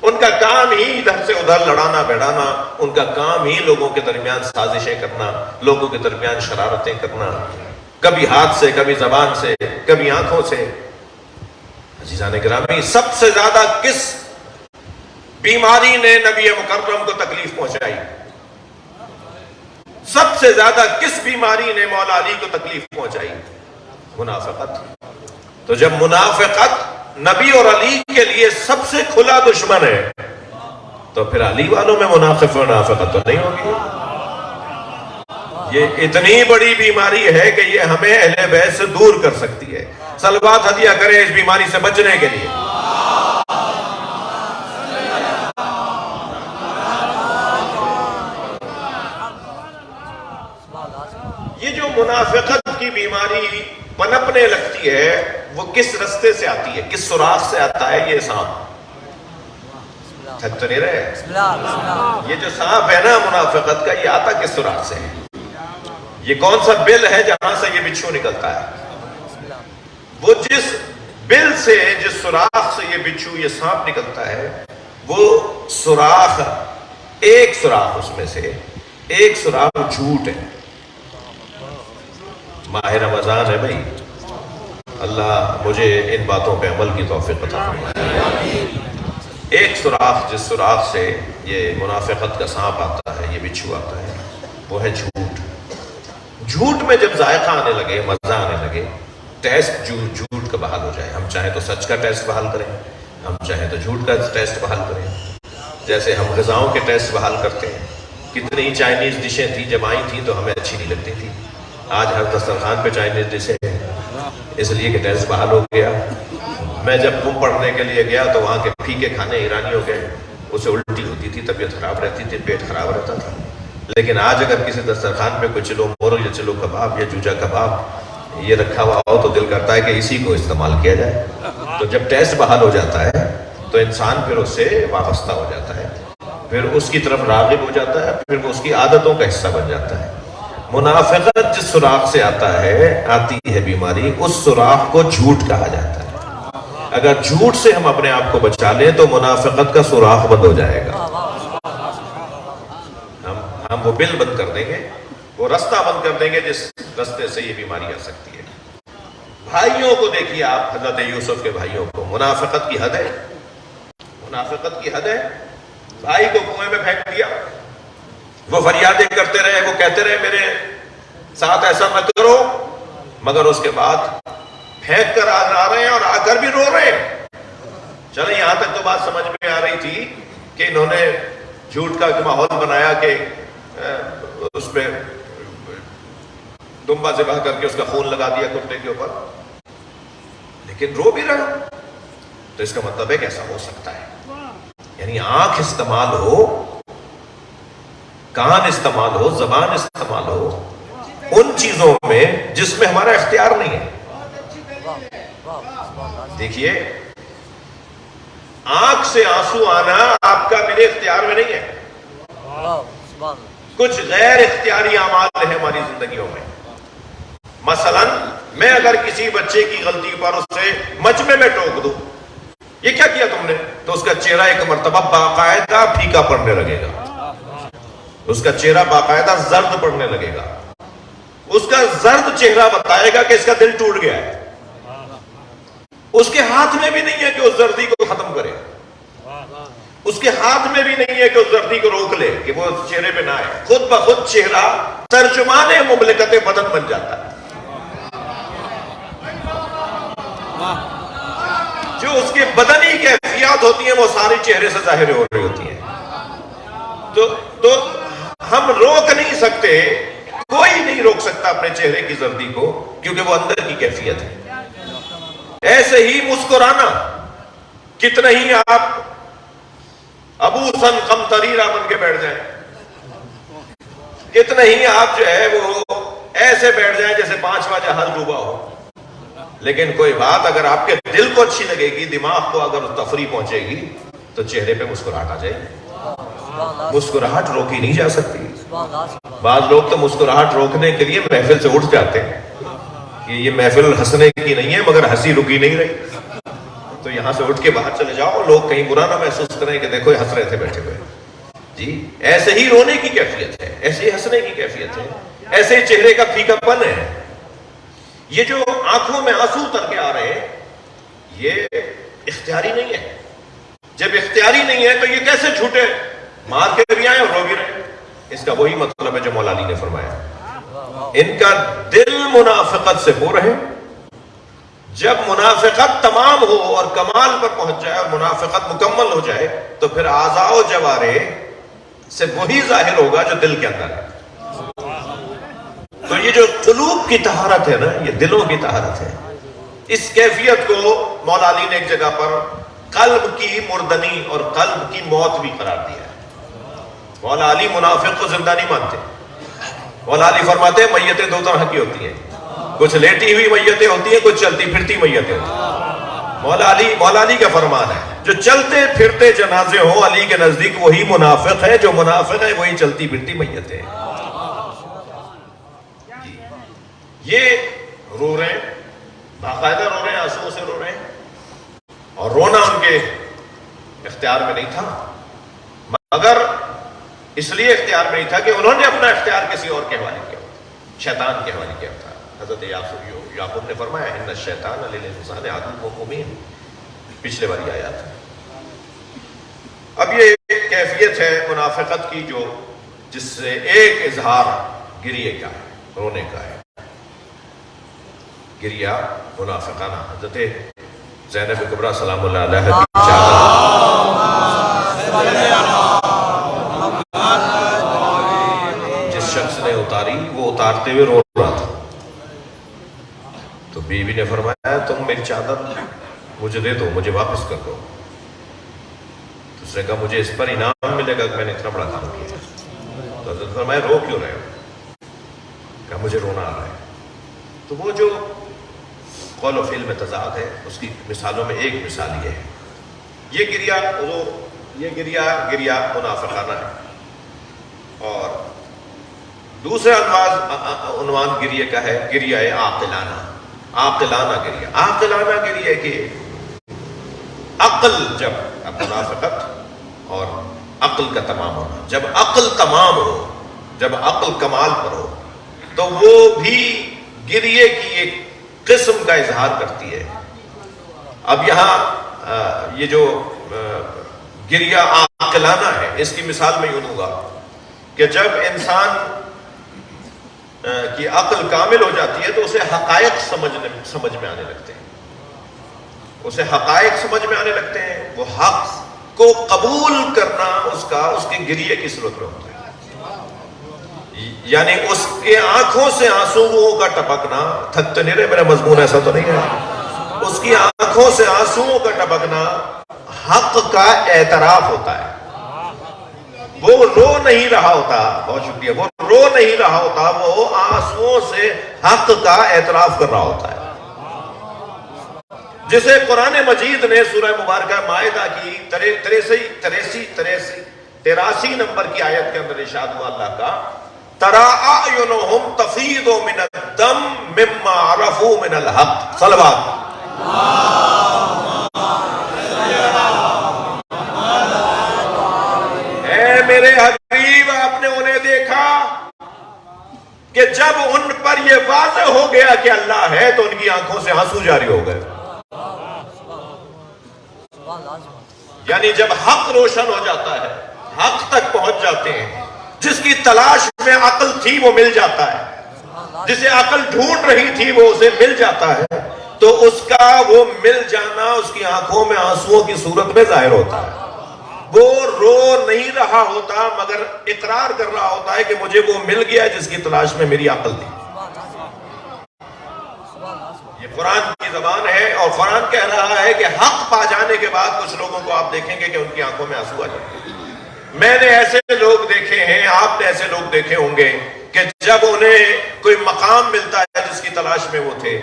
ان کا کام ہی ادھر سے ادھر لڑانا بیڑانا، ان کا کام ہی لوگوں کے درمیان سازشیں کرنا، لوگوں کے درمیان شرارتیں کرنا، کبھی ہاتھ سے، کبھی زبان سے، کبھی آنکھوں سے۔ عزیزان گرامی، سب سے زیادہ کس بیماری نے نبی مکرم کو تکلیف پہنچائی؟ سب سے زیادہ کس بیماری نے مولا علی کو تکلیف پہنچائی؟ منافقت۔ تو جب منافقت نبی اور علی کے لیے سب سے کھلا دشمن ہے تو پھر علی والوں میں منافقت تو نہیں ہوگی۔ یہ اتنی بڑی بیماری ہے کہ یہ ہمیں اہل بیت سے دور کر سکتی ہے۔ صلوات ہدیہ کریں اس بیماری سے بچنے کے لیے۔ یہ جو منافقت کی بیماری پنپنے لگتی ہے وہ کس رستے سے آتی ہے، کس سوراخ سے آتا ہے؟ یہ سانپ، تھک تو نہیں رہے؟ یہ جو سانپ ہے نا منافقت کا، یہ آتا کس سوراخ سے ہے؟ یہ کون سا بل ہے جہاں سے یہ بچھو نکلتا ہے؟ وہ جس بل سے، جس سوراخ سے یہ بچھو، یہ سانپ نکلتا ہے، وہ سوراخ، ایک سوراخ، اس میں سے ایک سوراخ جھوٹ ہے۔ ماہ رمضان ہے بھائی، اللہ مجھے ان باتوں پہ عمل کی توفیق عطا فرمائے۔ ایک سوراخ، جس سوراخ سے یہ منافقت کا سانپ آتا ہے، یہ بچھو آتا ہے، وہ ہے جھوٹ۔ جھوٹ میں جب ذائقہ آنے لگے، مزہ آنے لگے، ٹیسٹ جھوٹ کا بحال ہو جائے، ہم چاہیں تو سچ کا ٹیسٹ بحال کریں، ہم چاہیں تو جھوٹ کا ٹیسٹ بحال کریں، جیسے ہم غذاؤں کے ٹیسٹ بحال کرتے ہیں۔ کتنی چائنیز ڈشیں تھیں جب آئی تھیں تو ہمیں اچھی نہیں لگتی تھی، آج ہر دسترخوان پہ چائنیز ڈشیں ہیں، اس لیے کہ ٹیسٹ بحال ہو گیا۔ میں جب پڑھنے کے لیے گیا تو وہاں کے پھیکے کھانے ایرانیوں کے، اسے الٹی ہوتی تھی، طبیعت خراب رہتی تھی، پیٹ خراب رہتا تھا۔ لیکن آج اگر کسی دسترخوان پہ کوئی چلو مرغ یا چلو کباب یا جوجا کباب یہ رکھا ہوا ہو تو دل کرتا ہے کہ اسی کو استعمال کیا جائے۔ تو جب ٹیسٹ بحال ہو جاتا ہے تو انسان پھر اس سے وابستہ ہو جاتا ہے، پھر اس کی طرف راغب ہو جاتا ہے، پھر وہ اس کی عادتوں کا حصہ بن جاتا ہے۔ منافقت جس سوراخ سے آتی ہے بیماری، اس سوراخ کو جھوٹ کہا جاتا ہے۔ اگر جھوٹ سے ہم اپنے آپ کو بچا لیں تو منافقت کا سوراخ بند ہو جائے گا۔ ہم وہ بل بند کر دیں گے، وہ رستہ بند کر دیں گے جس رستے سے یہ بیماری آ سکتی ہے۔ بھائیوں کو دیکھیے آپ، حضرت یوسف کے بھائیوں کو، منافقت کی حد ہے، منافقت کی حد ہے۔ بھائی کو کنویں میں پھینک دیا، وہ فریادیں کرتے رہے، وہ کہتے رہے میرے ساتھ ایسا نہ کرو، مگر اس کے بعد پھینک کر آ رہے ہیں اور آ کر بھی رو رہے ہیں۔ چلیں یہاں تک تو بات سمجھ میں آ رہی تھی کہ انہوں نے جھوٹ کا ماحول بنایا کہ اس میں دمبا ذبح کر کے اس کا خون لگا دیا کتے کے اوپر، لیکن رو بھی رہا، تو اس کا مطلب ہے کہ ایسا ہو سکتا ہے۔ یعنی آنکھ استعمال ہو، کان استعمال ہو، زبان استعمال ہو ان چیزوں میں جس میں ہمارا اختیار نہیں ہے۔ دیکھیے آنکھ سے آنسو آنا آپ کا میرے اختیار میں نہیں ہے، کچھ غیر اختیاری اعمال ہیں ہماری زندگیوں میں۔ مثلا میں اگر کسی بچے کی غلطی پر اسے مجمع میں ٹوک دوں، یہ کیا کیا تم نے، تو اس کا چہرہ ایک مرتبہ باقاعدہ پھیکا پڑنے لگے گا، اس کا چہرہ باقاعدہ زرد پڑنے لگے گا، اس کا زرد چہرہ بتائے گا کہ اس کا دل ٹوٹ گیا ہے۔ اس کے ہاتھ میں بھی نہیں ہے کہ اس زردی کو ختم کرے، اس کے ہاتھ میں بھی نہیں ہے کہ اس زردی کو روک لے کہ وہ چہرے پہ نہ آئے، خود بخود چہرہ ترجمان مملکت بدن بن جاتا ہے۔ جو اس کی بدنی کیفیات ہوتی ہیں وہ ساری چہرے سے ظاہر ہو رہی ہوتی ہیں۔ تو ہم روک نہیں سکتے، کوئی نہیں روک سکتا اپنے چہرے کی زردی کو، کیونکہ وہ اندر کی کیفیت ہے۔ ایسے ہی مسکرانا، کتنا ہی آپ ابو سن قمطریرہ بن کے بیٹھ جائیں، کتنا ہی آپ جو ہے وہ ایسے بیٹھ جائیں جیسے 5واں جہاز ڈوبا ہو، لیکن کوئی بات اگر آپ کے دل کو اچھی لگے گی، دماغ کو اگر تفریح پہنچے گی، تو چہرے پہ مسکراہٹ آ جائے گی۔ مسکراہٹ روکی نہیں جا سکتی۔ بعض لوگ تو مسکراہٹ روکنے کے لیے محفل سے اٹھ جاتے ہیں کہ یہ محفل ہنسنے کی نہیں ہے، مگر ہنسی رکی نہیں رہی، تو یہاں سے اٹھ کے باہر چلے جاؤ، لوگ کہیں برا نہ محسوس کریں کہ دیکھو یہ ہنس رہے تھے بیٹھے ہوئے۔ جی ایسے ہی رونے کی کیفیت ہے، ایسے ہی ہنسنے کی کیفیت ہے، ایسے ہی چہرے کا پھیکا پن ہے۔ یہ جو آنکھوں میں آنسو اتر کے آ رہے ہیں، یہ اختیاری نہیں ہے۔ جب اختیاری نہیں ہے تو یہ کیسے جھوٹے مار کے بھی آئے اور رو بھی رہے؟ اس کا وہی مطلب ہے جو مولا علی نے فرمایا، ان کا دل منافقت سے ہو رہے۔ جب منافقت تمام ہو اور کمال پر پہنچ جائے اور منافقت مکمل ہو جائے، تو پھر اعضاء و جوارح سے وہی ظاہر ہوگا جو دل کے اندر ہے۔ تو یہ جو قلوب کی طہارت ہے نا، یہ دلوں کی طہارت ہے۔ اس کیفیت کو مولا علی نے ایک جگہ پر قلب کی مردنی اور قلب کی موت بھی قرار دیا ہے۔ مولا علی منافق کو زندہ نہیں مانتے۔ مولا علی فرماتے ہیں میتیں دو طرح کی ہوتی ہیں، کچھ لیٹی ہوئی میتیں ہوتی ہیں، کچھ چلتی پھرتی میتیں ہوتی ہیں۔ مولا علی کا فرمان ہے جو چلتے پھرتے جنازے ہوں علی کے نزدیک وہی منافق ہے، جو منافق ہے وہی چلتی پھرتی میتیں ہیں۔ یہ رو رہے ہیں، باقاعدہ رو رہے ہیں، آنسوؤں سے رو رہے ہیں، اور رونا ان کے اختیار میں نہیں تھا، مگر اس لیے اختیار میں نہیں تھا کہ انہوں نے اپنا اختیار کسی اور کے حوالے کیا، شیطان کے حوالے کیا تھا۔ حضرت یعقوب نے فرمایا ان الشیطان للانسان عدو مبین، پچھلے والی آیات ہے۔ اب یہ کیفیت ہے منافقت کی جو جس سے ایک اظہار گریے کا ہے، رونے کا ہے، گریا منافقانہ۔ حضرت زینب کبریٰ سلام اللہ علیہ کی جس شخص نے اتاری وہ اتارتے ہوئے رو رہا تھا، تو بیوی نے فرمایا تم میری چادر مجھے دے دو، مجھے واپس کر دو۔ تو اس نے کہا مجھے اس پر انعام ملے گا کہ میں نے اتنا بڑا کام کیا۔ تو حضرت فرمایا رو کیوں رہے ہو؟ کہا مجھے رونا آ رہا ہے۔ تو وہ جو قول و فعل میں تضاد ہے، اس کی مثالوں میں ایک مثال یہ ہے، یہ گریا منافقانہ ہے، اور دوسرا عنوان گریے کا ہے گریہ عاقلانہ گریہ۔ عاقلانہ گریہ کہ عقل، جب منافقت اور عقل کا تمام ہونا، جب عقل تمام ہو، جب عقل کمال پر ہو، تو وہ بھی گریے کی ایک قسم کا اظہار کرتی ہے۔ اب یہاں یہ جو گریہ عاقلانہ ہے. اس کی مثال میں یوں دوں گا کہ جب انسان کی عقل کامل ہو جاتی ہے تو اسے حقائق سمجھ میں آنے لگتے ہیں. اسے حقائق سمجھ میں آنے لگتے ہیں. وہ حق کو قبول کرنا اس کے گریے کی صورت میں ہوتا ہے. یعنی اس کے آنکھوں سے آنسوؤں کا ٹپکنا. تھک تو نہیں رہے میرا مضمون ایسا تو نہیں ہے. اس کی آنکھوں سے آنسوؤں کا ٹپکنا حق کا اعتراف ہوتا ہے. وہ رو نہیں رہا ہوتا. بہت شکریہ. وہ رو نہیں رہا ہوتا, وہ آنسوؤں سے حق کا اعتراف کر رہا ہوتا ہے. جسے قرآن مجید نے سورہ مبارکہ مائدہ کی 83 نمبر کی آیت کے اندر ارشاد ہوا اللہ کا, تَرَىٰ أَعْيُنُهُمْ تَفِيضُ مِنَ الدَّمِ مِمَّا عَرَفُوا مِنَ الْحَقِّ. صلوات. اے میرے حبیب, آپ نے انہیں دیکھا کہ جب ان پر یہ واضح ہو گیا کہ اللہ ہے تو ان کی آنکھوں سے آنسو جاری ہو گئے. یعنی جب حق روشن ہو جاتا ہے, حق تک پہنچ جاتے ہیں, جس کی تلاش میں عقل تھی وہ مل جاتا ہے, جسے عقل ڈھونڈ رہی تھی وہ اسے مل جاتا ہے, تو اس کا وہ مل جانا اس کی آنکھوں میں آنسوؤں کی صورت میں ظاہر ہوتا ہے. وہ رو نہیں رہا ہوتا مگر اقرار کر رہا ہوتا ہے کہ مجھے وہ مل گیا جس کی تلاش میں میری عقل تھی. یہ قرآن کی زبان ہے, اور قرآن کہہ رہا ہے کہ حق پا جانے کے بعد کچھ لوگوں کو آپ دیکھیں گے کہ ان کی آنکھوں میں آنسو آ جاتے ہیں. میں نے ایسے لوگ دیکھے ہیں, آپ نے ایسے لوگ دیکھے ہوں گے کہ جب انہیں کوئی مقام ملتا ہے جس کی تلاش میں وہ تھے,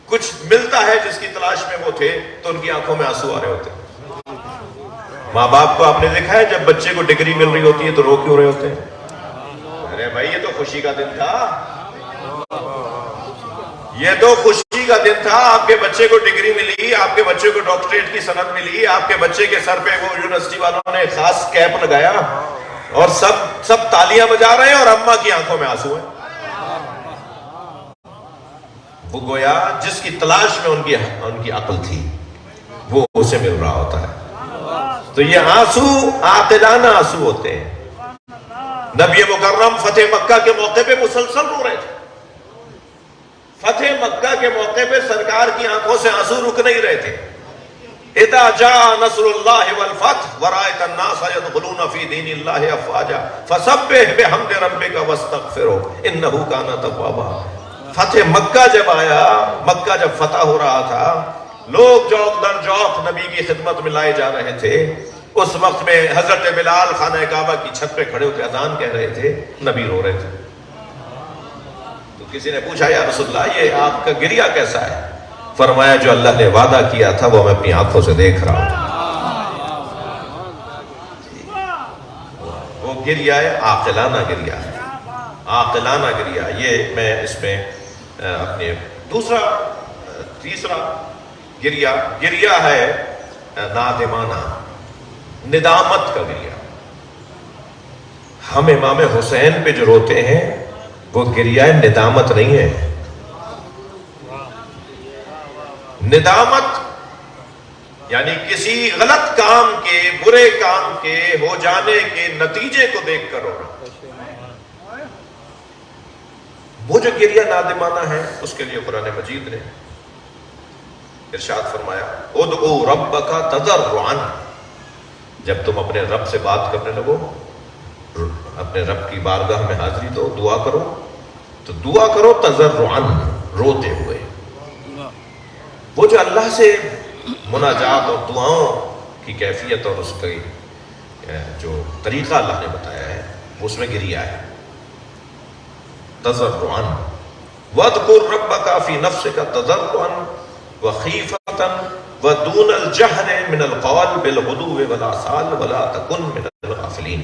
کچھ ملتا ہے جس کی تلاش میں وہ تھے, تو ان کی آنکھوں میں آنسو آ رہے ہوتے ہیں. ماں باپ کو آپ نے دیکھا ہے جب بچے کو ڈگری مل رہی ہوتی ہے تو رو کیوں رہے ہوتے ہیں؟ ارے بھائی یہ تو خوشی کا دن تھا, یہ تو خوشی کا دن تھا. آپ کے بچے کو ڈگری ملی, آپ کے بچے کو ڈاکٹریٹ کی سند ملی, آپ کے بچے کے سر پہ وہ یونیورسٹی والوں نے خاص کیپ لگایا اور سب تالیاں بجا رہے ہیں اور اماں کی آنکھوں میں آنسو ہیں. وہ گویا جس کی تلاش میں ان کی عقل تھی وہ اسے مل رہا ہوتا ہے. تو یہ آنسو عاقلانہ آنسو ہوتے ہیں. نبی مکرم فتح مکہ کے موقع پہ مسلسل رو رہے تھے. فتح مکہ کے موقع پہ سرکار کی آنکھوں سے آنسو رک نہیں رہے تھے. اذا جاء نصر اللہ والفتح ورأیت الناس يدخلون فی دین اللہ افواجا فسبح بحمد ربک واستغفرہ انہ کان توابا. فتح مکہ جب آیا, مکہ جب فتح ہو رہا تھا, لوگ جوق در جوق نبی کی خدمت میں لائے جا رہے تھے. اس وقت میں حضرت بلال خانہ کعبہ کی چھت پہ کھڑے ہو کے اذان کہہ رہے تھے, نبی رو رہے تھے. تو کسی نے پوچھا یا رسول اللہ یہ آپ کا گریہ کیسا ہے؟ فرمایا جو اللہ نے وعدہ کیا تھا وہ میں اپنی آنکھوں سے دیکھ رہا ہوں. وہ گریہ ہے, عاقلانہ گریہ ہے, عاقلانہ گریہ. یہ میں اس میں اپنے تیسرا گریہ ہے نادمانہ, ندامت کا گریہ. ہم امام حسین پہ جو روتے ہیں وہ گریہ ندامت نہیں ہے. ندامت یعنی کسی غلط کام کے, برے کام کے ہو جانے کے نتیجے کو دیکھ کر رونا. وہ جو گریہ نادمانہ ہے اس کے لیے قرآن مجید نے ارشاد فرمایا ادعو ربک تضرعا. جب تم اپنے رب سے بات کرنے لگو, اپنے رب کی بارگاہ میں حاضری دو, دعا کرو, تو دعا کرو تضرعا, روتے ہوئے. وہ جو اللہ سے مناجات اور دعاؤں کی کیفیت اور اس کا جو طریقہ اللہ نے بتایا ہے وہ اس میں گریہ ہے. تضرعا واذکر ربک فی نفسک تضرعا وخیفۃ ودون الجہر من القول بالغدو والآصال ولا تکن من الغافلین.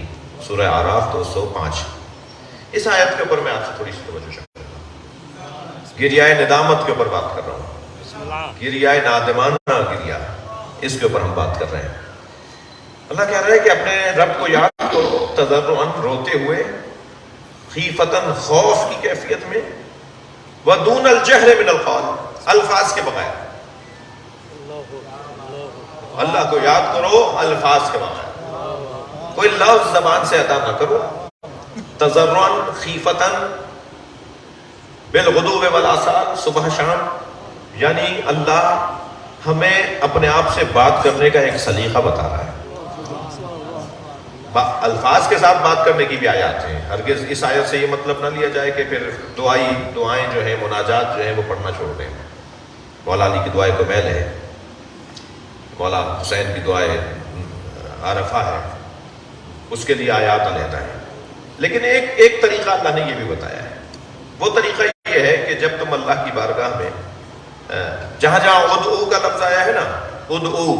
سورہ اعراف 205. اس آیت کے اوپر میں آپ سے تھوڑی سی توجہ چاہتا ہوں. گریہ ندامت کے اوپر بات کر رہا ہوں, گریہ نادمانہ گریہ, اس کے اوپر ہم بات کر رہے ہیں. اللہ کہہ رہا ہے کہ اپنے رب کو یاد کرو تضرعاً, روتے ہوئے, خیفتاً, خوف کی کیفیت میں, ودون الجہر من القول, الفاظ کے بغیر. اللہ کو یاد کرو الفاظ کے بغیر. کوئی لفظ زبان سے ادا نہ کرو، تضرعاً خیفتاً بالغدو والآصال، صبح شام. یعنی اللہ ہمیں اپنے آپ سے بات کرنے کا ایک سلیقہ بتا رہا ہے. الفاظ کے ساتھ بات کرنے کی بھی آیات ہیں. ہرگز اس آیت سے یہ مطلب نہ لیا جائے کہ پھر دعائیں جو ہیں، مناجات جو ہیں وہ پڑھنا چھوڑ دیں. مولا علی کی دعائیں کومیل ہے، مولا حسین کی دعائیں عرفہ ہے، اس کے لیے آیات علیحدہ ہیں. لیکن ایک طریقہ اللہ نے یہ بھی بتایا ہے. وہ طریقہ یہ ہے کہ جب تم اللہ کی بارگاہ میں جہاں ادعو کا لفظ آیا ہے نا، ادعو،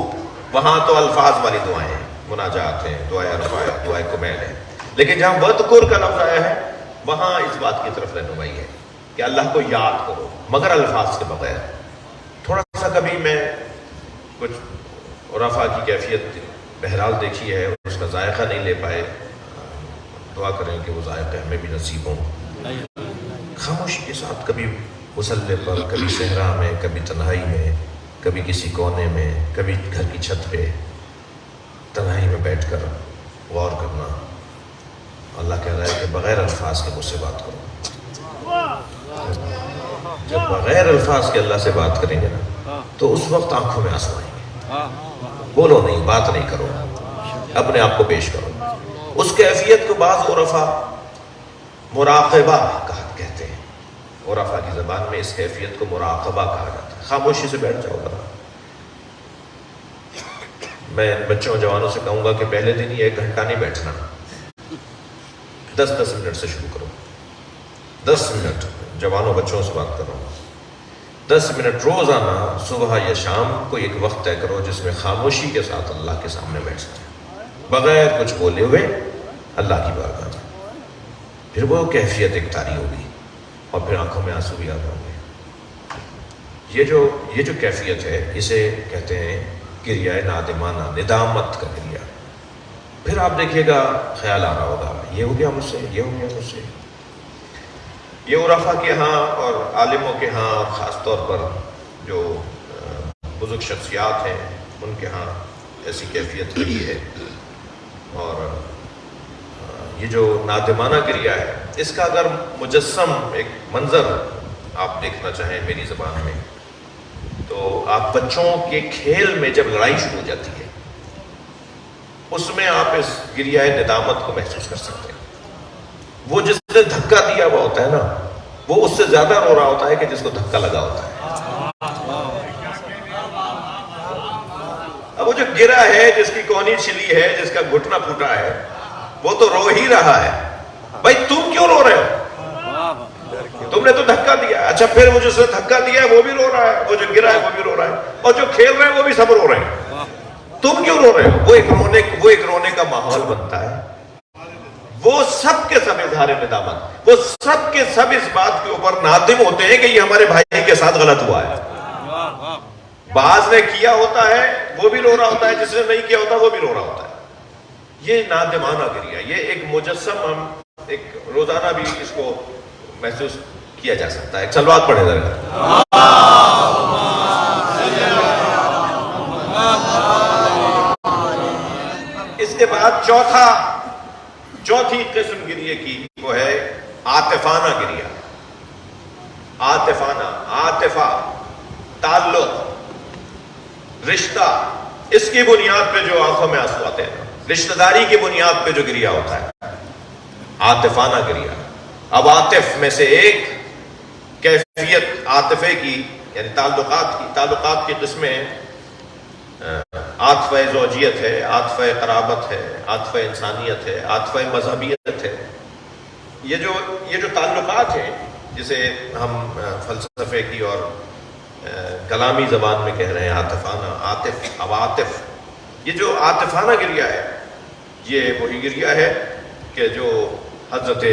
وہاں تو الفاظ والی دعائیں ہیں، مناجات ہیں، دعائیں عرفہ ہے، دعائیں کومیل ہے. لیکن جہاں وذکر کا لفظ آیا ہے وہاں اس بات کی طرف رہنمائی ہے کہ اللہ کو یاد کرو، مگر الفاظ کے بغیر. تھوڑا سا کبھی میں کچھ عرفہ کی کیفیت بہرحال دیکھی ہے، اس کا ذائقہ نہیں لے پائے. دعا کریں کہ وہ ذائقہ ہمیں بھی نصیب ہوں. خاموشی کے ساتھ کبھی مصلی پر، کبھی صحرا میں، کبھی تنہائی میں، کبھی کسی کونے میں، کبھی گھر کی چھت پہ تنہائی میں بیٹھ کر غور کرنا. اللہ کہہ رہا ہے کہ بغیر الفاظ کے مجھ سے بات کرو. جب بغیر الفاظ کے اللہ سے بات کریں گے نا تو اس وقت آنکھوں میں آنسو آئیں گے. بولو نہیں، بات نہیں کرو، اپنے آپ کو پیش کرو. اس کیفیت کو بعض عرفا مراقبہ کہتے ہیں. عرفا کی زبان میں اس کیفیت کو مراقبہ کہا جاتا ہے. خاموشی سے بیٹھ جاؤ گا. میں بچوں جوانوں سے کہوں گا کہ پہلے دن یہ 1 گھنٹہ نہیں بیٹھنا، 10 منٹ سے شروع کرو. 10 منٹ، جوانوں بچوں سے بات کر رہا ہوں. 10 منٹ روزانہ صبح یا شام کو ایک وقت طے کرو جس میں خاموشی کے ساتھ اللہ کے سامنے بیٹھ جائے، بغیر کچھ بولے ہوئے اللہ کی بارگاہ میں. پھر وہ کیفیت ایک طاری ہوگی اور پھر آنکھوں میں آنسو بھی آ جائیں گے. یہ جو کیفیت ہے اسے کہتے ہیں کریا نادمانہ، ندامت کا کریا. پھر آپ دیکھیے گا خیال آ رہا ہوگا یہ ہو گیا مجھ سے، یہ ہو گیا مجھ سے. یہ عرفا کے ہاں اور عالموں کے ہاں، اور خاص طور پر جو بزرگ شخصیات ہیں ان کے ہاں ایسی کیفیت رہی ہے. اور یہ جو نادمانہ کریا ہے اس کا اگر مجسم ایک منظر آپ دیکھنا چاہیں میری زبان میں تو آپ بچوں کے کھیل میں جب لڑائی شروع ہو جاتی ہے اس میں آپ اس گریہ ندامت کو محسوس کر سکتے ہیں. وہ جس نے دھکا دیا ہوا ہوتا ہے نا وہ اس سے زیادہ رو رہا ہوتا ہے کہ جس کو دھکا لگا ہوتا ہے. اب وہ جو گرا ہے، جس کی کونی چھلی ہے، جس کا گھٹنا پھوٹا ہے، وہ تو رو ہی رہا ہے. بھائی تم کیوں رو رہے ہو؟ تم نے تو دھکا دیا. اچھا پھر وہ جس نے دھکا دیا ہے وہ بھی رو رہا ہے، وہ جو گرا ہے وہ بھی رو رہا ہے، اور جو کھیل رہے ہیں وہ بھی سب رو رہے ہیں. تم کیوں رو رہے ہو؟ وہ ایک رونے کا ماحول بنتا ہے. وہ سب کے سب اظہار ندامت، وہ سب کے سب اس بات کے اوپر نادم ہوتے ہیں کہ یہ ہمارے بھائی کے ساتھ غلط ہوا ہے. بعض نے کیا ہوتا ہے وہ بھی رو رہا ہوتا ہے، جس نے نہیں کیا ہوتا وہ بھی رو رہا ہوتا ہے. یہ نادمانہ کریا، یہ ایک مجسم ہم ایک روزانہ بھی اس کو محسوس کیا جا سکتا ہے. ایک صلوات پڑھے ذرا. اس کے بعد چوتھی قسم گریے کی وہ ہے عاطفانہ گریہ. عاطفہ، تعلق، رشتہ، اس کی بنیاد پہ جو آنکھوں میں آنسو آتے ہیں، رشتہ داری کی بنیاد پہ جو گریہ ہوتا ہے عاطفانہ گریہ. اب عاطف میں سے ایک کیفیت عاطفے کی یعنی تعلقات کی قسمیں عاطفہ زوجیت ہے، عاطفہ قرابت ہے، عاطفہ انسانیت ہے، عاطفہ مذہبیت ہے. یہ جو تعلقات ہیں جسے ہم فلسفے کی اور کلامی زبان میں کہہ رہے ہیں عاطفانہ، عواطف. یہ جو عاطفانہ گریہ ہے یہ وہی گریہ ہے کہ جو حضرت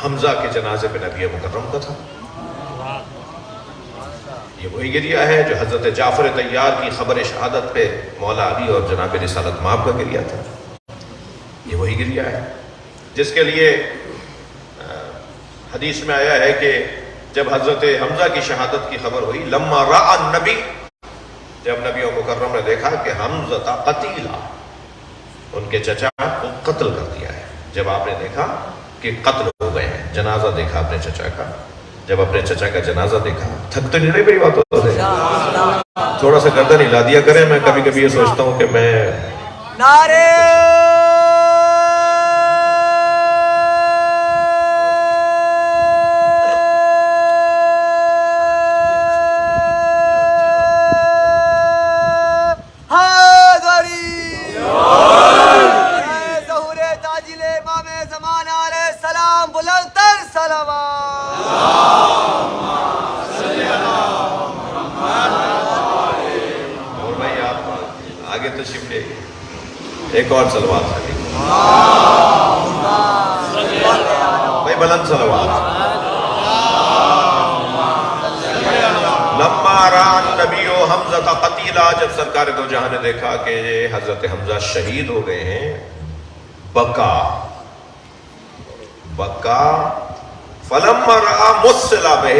حمزہ کے جنازے پہ نبی مکرم کا تھا. یہ وہی گریہ ہے جو حضرت جعفر طیار کی خبر شہادت پہ مولا علی اور جناب رسالت مآب کا گریہ تھا. یہ وہی گریہ ہے جس کے لیے حدیث میں آیا ہے کہ جب حضرت حمزہ کی شہادت کی خبر ہوئی، لما رأى النبی، جب نبی مکرم نے دیکھا کہ حمزہ قتیلا، ان کے چچا کو قتل کر دیا ہے. جب آپ نے دیکھا کہ قتل ہو گئے ہیں، جنازہ دیکھا اپنے چچا کا، جب اپنے چچا کا جنازہ دیکھا، تھک تو نہیں رہی میری باتوں سے؟ تھوڑا سا گردن ہلا دیا کریں. میں کبھی کبھی یہ سوچتا ہوں کہ میں نعرے ایک اور صلوات ہے بھائی، بلند صلوات. لما رأى النبی حمزہ قتیلا، جب سرکار دو جہاں نے دیکھا کہ حضرت حمزہ شہید ہو گئے ہیں، بکا فلما رأى مصلا به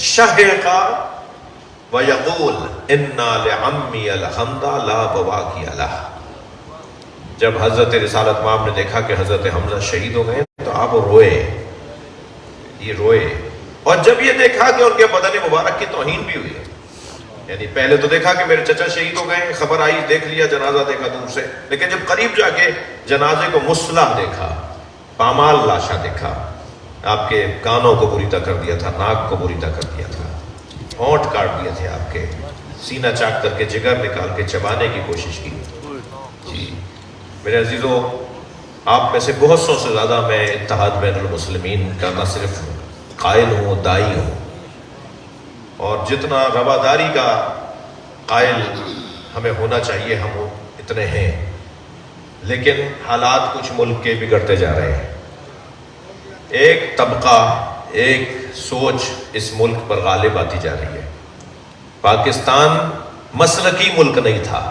شہق ویقول انا لعمی الحمد لا بواکی لہ. جب حضرت رسالت مآب نے دیکھا کہ حضرت حمزہ شہید ہو گئے تو آپ روئے. اور جب یہ دیکھا کہ ان کے بدن مبارک کی توہین بھی ہوئی ہے، یعنی پہلے تو دیکھا کہ میرے چچا شہید ہو گئے، خبر آئی، دیکھ لیا، جنازہ دیکھا دور سے، لیکن جب قریب جا کے جنازے کو مصلح دیکھا، پامال لاشا دیکھا، آپ کے کانوں کو بریدہ کر دیا تھا، ناک کو بریدہ کر دیا تھا، ہونٹ کاٹ دیے تھے آپ کے، سینہ چاک کر کے جگر نکال کے چبانے کی کوشش کی. جی میرے عزیزوں، آپ میں سے بہت سو سے زیادہ میں اتحاد بین المسلمین کا نہ صرف قائل ہوں، دائی ہوں، اور جتنا رواداری کا قائل ہمیں ہونا چاہیے ہم اتنے ہیں، لیکن حالات کچھ ملک کے بگڑتے جا رہے ہیں. ایک طبقہ، ایک سوچ اس ملک پر غالب آتی جا رہی ہے. پاکستان مسلکی ملک نہیں تھا،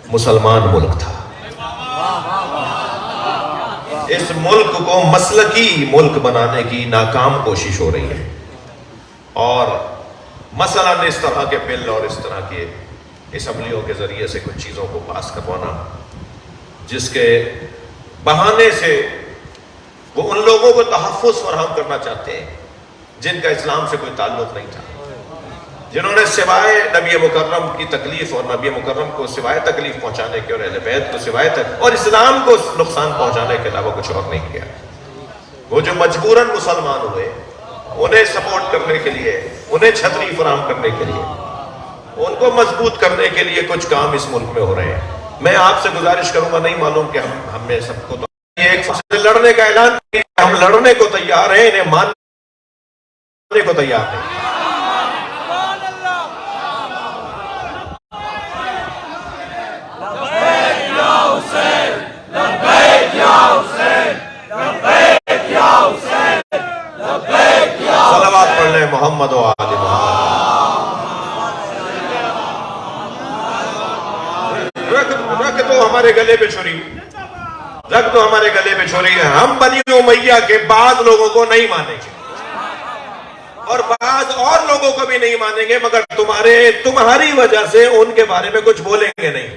مسلمان ملک تھا. اس ملک کو مسلکی ملک بنانے کی ناکام کوشش ہو رہی ہے، اور مثلاً اس طرح کے بل اور اس طرح کے اسمبلیوں کے ذریعے سے کچھ چیزوں کو پاس کروانا، جس کے بہانے سے وہ ان لوگوں کو تحفظ فراہم کرنا چاہتے ہیں جن کا اسلام سے کوئی تعلق نہیں تھا، جنہوں نے سوائے نبی مکرم کی تکلیف اور نبی مکرم کو سوائے تکلیف پہنچانے کے اور اہل بیت کو سوائے اور اسلام کو نقصان پہنچانے کے علاوہ کچھ اور نہیں کیا. وہ جو مجبوراً مسلمان ہوئے، انہیں سپورٹ کرنے کے لیے، انہیں چھتری فراہم کرنے کے لیے، ان کو مضبوط کرنے کے لیے کچھ کام اس ملک میں ہو رہے ہیں. میں آپ سے گزارش کروں گا، نہیں معلوم کہ ہم میں سب کو تو ایک سے لڑنے کا اعلان کیا، ہم لڑنے کو تیار ہیں، انہیں ماننے کو تیار ہیں. صلوات پڑھ لیں محمد و آل محمد. رکھ دو ہمارے گلے پہ چھری، رکھ دو ہمارے گلے پہ چھری. ہم بنی امیہ کے بعض لوگوں کو نہیں مانیں گے اور بعض اور لوگوں کو بھی نہیں مانیں گے، مگر تمہاری وجہ سے ان کے بارے میں کچھ بولیں گے نہیں.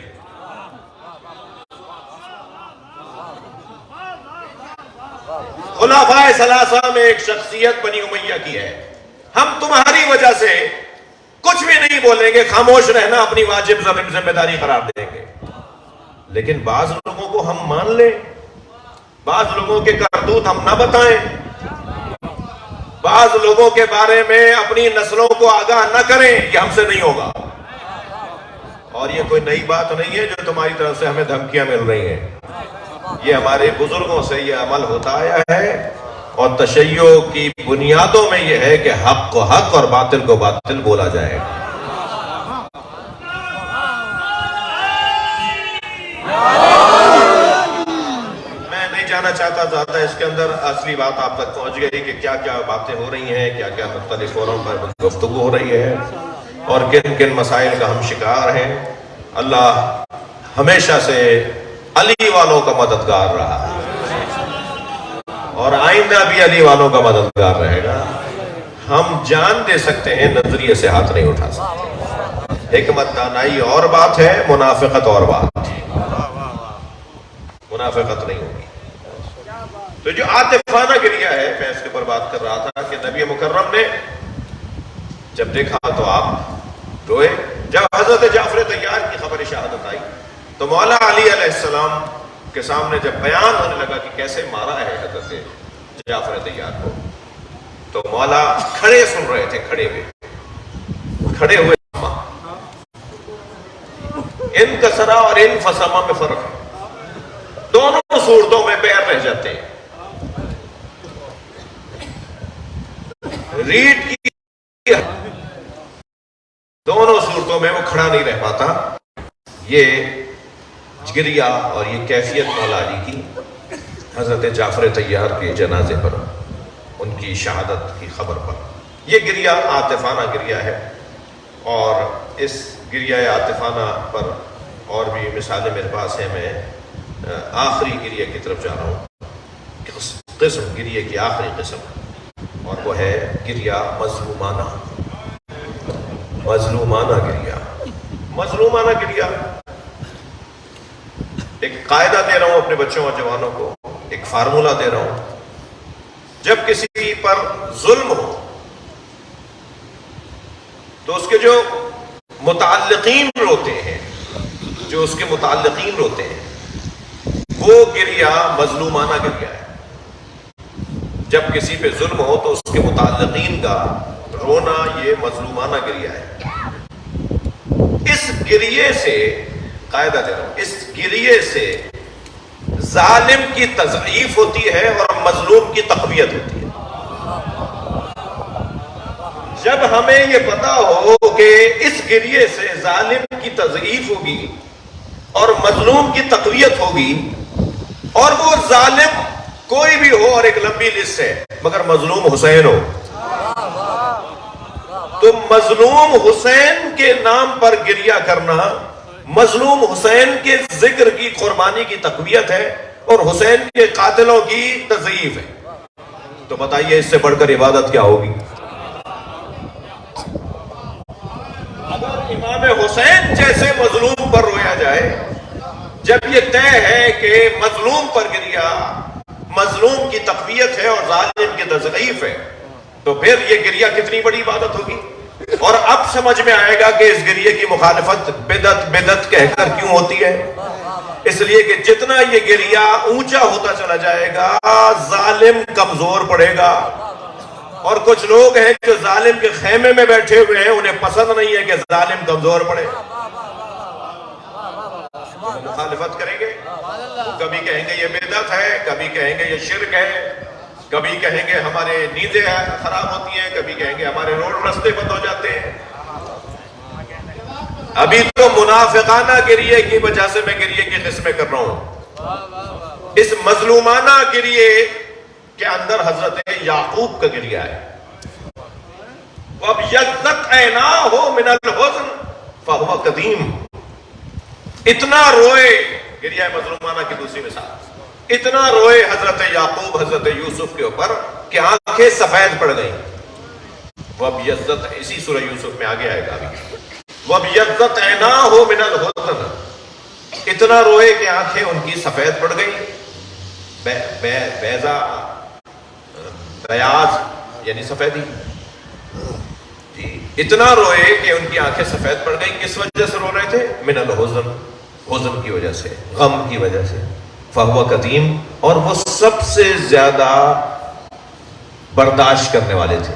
خلفائے ثلاثہ میں ایک شخصیت بنی امیہ کی ہے. ہم تمہاری وجہ سے کچھ بھی نہیں بولیں گے، خاموش رہنا اپنی واجب ذمہ داری قرار دیں گے. لیکن بعض لوگوں کو ہم مان لیں، بعض لوگوں کے کرتوت ہم نہ بتائیں، بعض لوگوں کے بارے میں اپنی نسلوں کو آگاہ نہ کریں، یہ ہم سے نہیں ہوگا. اور یہ کوئی نئی بات نہیں ہے جو تمہاری طرف سے ہمیں دھمکیاں مل رہی ہیں. یہ ہمارے بزرگوں سے یہ عمل ہوتا آیا ہے، اور تشیع کی بنیادوں میں یہ ہے کہ حق کو حق اور باطل کو باطل بولا جائے گا. میں نہیں جانا چاہتا زیادہ اس کے اندر، اصلی بات آپ تک پہنچ گئی کہ کیا کیا باتیں ہو رہی ہیں، کیا کیا مختلف فورم پر گفتگو ہو رہی ہے، اور کن کن مسائل کا ہم شکار ہیں. اللہ ہمیشہ سے علی والوں کا مددگار رہا ہے اور آئندہ بھی علی والوں کا مددگار رہے گا. ہم جان دے سکتے ہیں، نظریے سے ہاتھ نہیں اٹھا سکتے. حکمت دانائی اور بات ہے، منافقت اور بات. منافقت نہیں ہوگی. تو جو عاطفانہ گریہ ہے، میں اس کے اوپر بات کر رہا تھا کہ نبی مکرم نے جب دیکھا تو آپ روئے. جب حضرت جعفر طیار کی خبر شہادت آئی تو مولا علی علیہ السلام کے سامنے جب بیان ہونے لگا کہ کیسے مارا ہے حضرت جعفر طیار کو، تو مولا کھڑے سن رہے تھے، کھڑے ہوئے. ان کسرا اور ان فسما میں فرق ہے، دونوں صورتوں میں پیر رہ جاتے ہیں. ریڑھ کی دونوں صورتوں میں وہ کھڑا نہیں رہ پاتا. یہ گریہ اور یہ کیفیت مولا علی کی حضرت جعفر طیار کے جنازے پر، ان کی شہادت کی خبر پر. یہ گریہ عاطفانہ گریہ ہے. اور اس گریہ عاطفانہ پر اور بھی مثالیں میرے پاس ہیں. میں آخری گریہ کی طرف جا رہا ہوں، قسم گریہ کی آخری قسم، اور وہ ہے گریہ مظلومانہ. مظلومانہ گریہ ایک قاعدہ دے رہا ہوں اپنے بچوں اور جوانوں کو، ایک فارمولہ دے رہا ہوں. جب کسی پر ظلم ہو تو اس کے جو متعلقین روتے ہیں، وہ گریہ مظلومانہ گریہ ہے. جب کسی پہ ظلم ہو تو اس کے متعلقین کا رونا یہ مظلومانہ گریہ ہے. اس گریے سے، قاعدہ دے رہا ہوں، اس گریے سے ظالم کی تضعیف ہوتی ہے اور مظلوم کی تقویت ہوتی ہے. جب ہمیں یہ پتا ہو کہ اس گریے سے ظالم کی تضعیف ہوگی اور مظلوم کی تقویت ہوگی، اور وہ ظالم کوئی بھی ہو اور ایک لمبی لسٹ ہے مگر مظلوم حسین ہو، تو مظلوم حسین کے نام پر گریہ کرنا مظلوم حسین کے ذکر کی، قربانی کی تقویت ہے اور حسین کے قاتلوں کی تضعیف ہے. تو بتائیے اس سے بڑھ کر عبادت کیا ہوگی؟ اگر امام حسین جیسے مظلوم پر رویا جائے، جب یہ طے ہے کہ مظلوم پر گریہ مظلوم کی تقویت ہے اور ظالم کی تضعیف ہے، تو پھر یہ گریہ کتنی بڑی عبادت ہوگی. اور اب سمجھ میں آئے گا کہ اس گریہ کی مخالفت بدعت کہہ کر کیوں ہوتی ہے. اس لیے کہ جتنا یہ گریہ اونچا ہوتا چلا جائے گا، ظالم کمزور پڑے گا. اور کچھ لوگ ہیں جو ظالم کے خیمے میں بیٹھے ہوئے ہیں، انہیں پسند نہیں ہے کہ ظالم کمزور پڑے. مخالفت کریں گے، کبھی کہیں گے یہ بدعت ہے، کبھی کہیں گے یہ شرک ہے، کبھی کہیں گے ہمارے نیندیں خراب ہوتی ہیں، کبھی کہیں گے ہمارے روڈ رستے بند ہو جاتے ہیں. ابھی تو منافقانہ گریہ کی وجہ سے میں گریہ کی قسمیں کر رہا ہوں. اس مظلومانہ گریہ کے اندر حضرت یعقوب کا گریہ ہے. وَابْيَضَّتْ عَيْنَاهُ مِنَ الْحُزْنِ فَهُوَ قَدِيمٌ. اتنا روئے، گریہ مظلومانہ کی دوسری مثال، اتنا روئے حضرت یعقوب حضرت یوسف کے اوپر کہ آنکھیں سفید پڑ گئیں. وَابْيَضَّتْ، اسی سورہ یوسف میں آگے آئے گا ابھی. وَابْيَضَّتْ عَيْنَاهُ مِنَ الْحُزْنِ، اتنا روئے کہ آنکھیں ان کی سفید پڑ گئیں. بیاض یعنی سفیدی. اتنا روئے کہ ان کی آنکھیں سفید پڑ گئیں. کس وجہ سے رو رہے تھے؟ من الحزن، حزن کی وجہ سے، غم کی وجہ سے. فہو قدیم، اور وہ سب سے زیادہ برداشت کرنے والے تھے.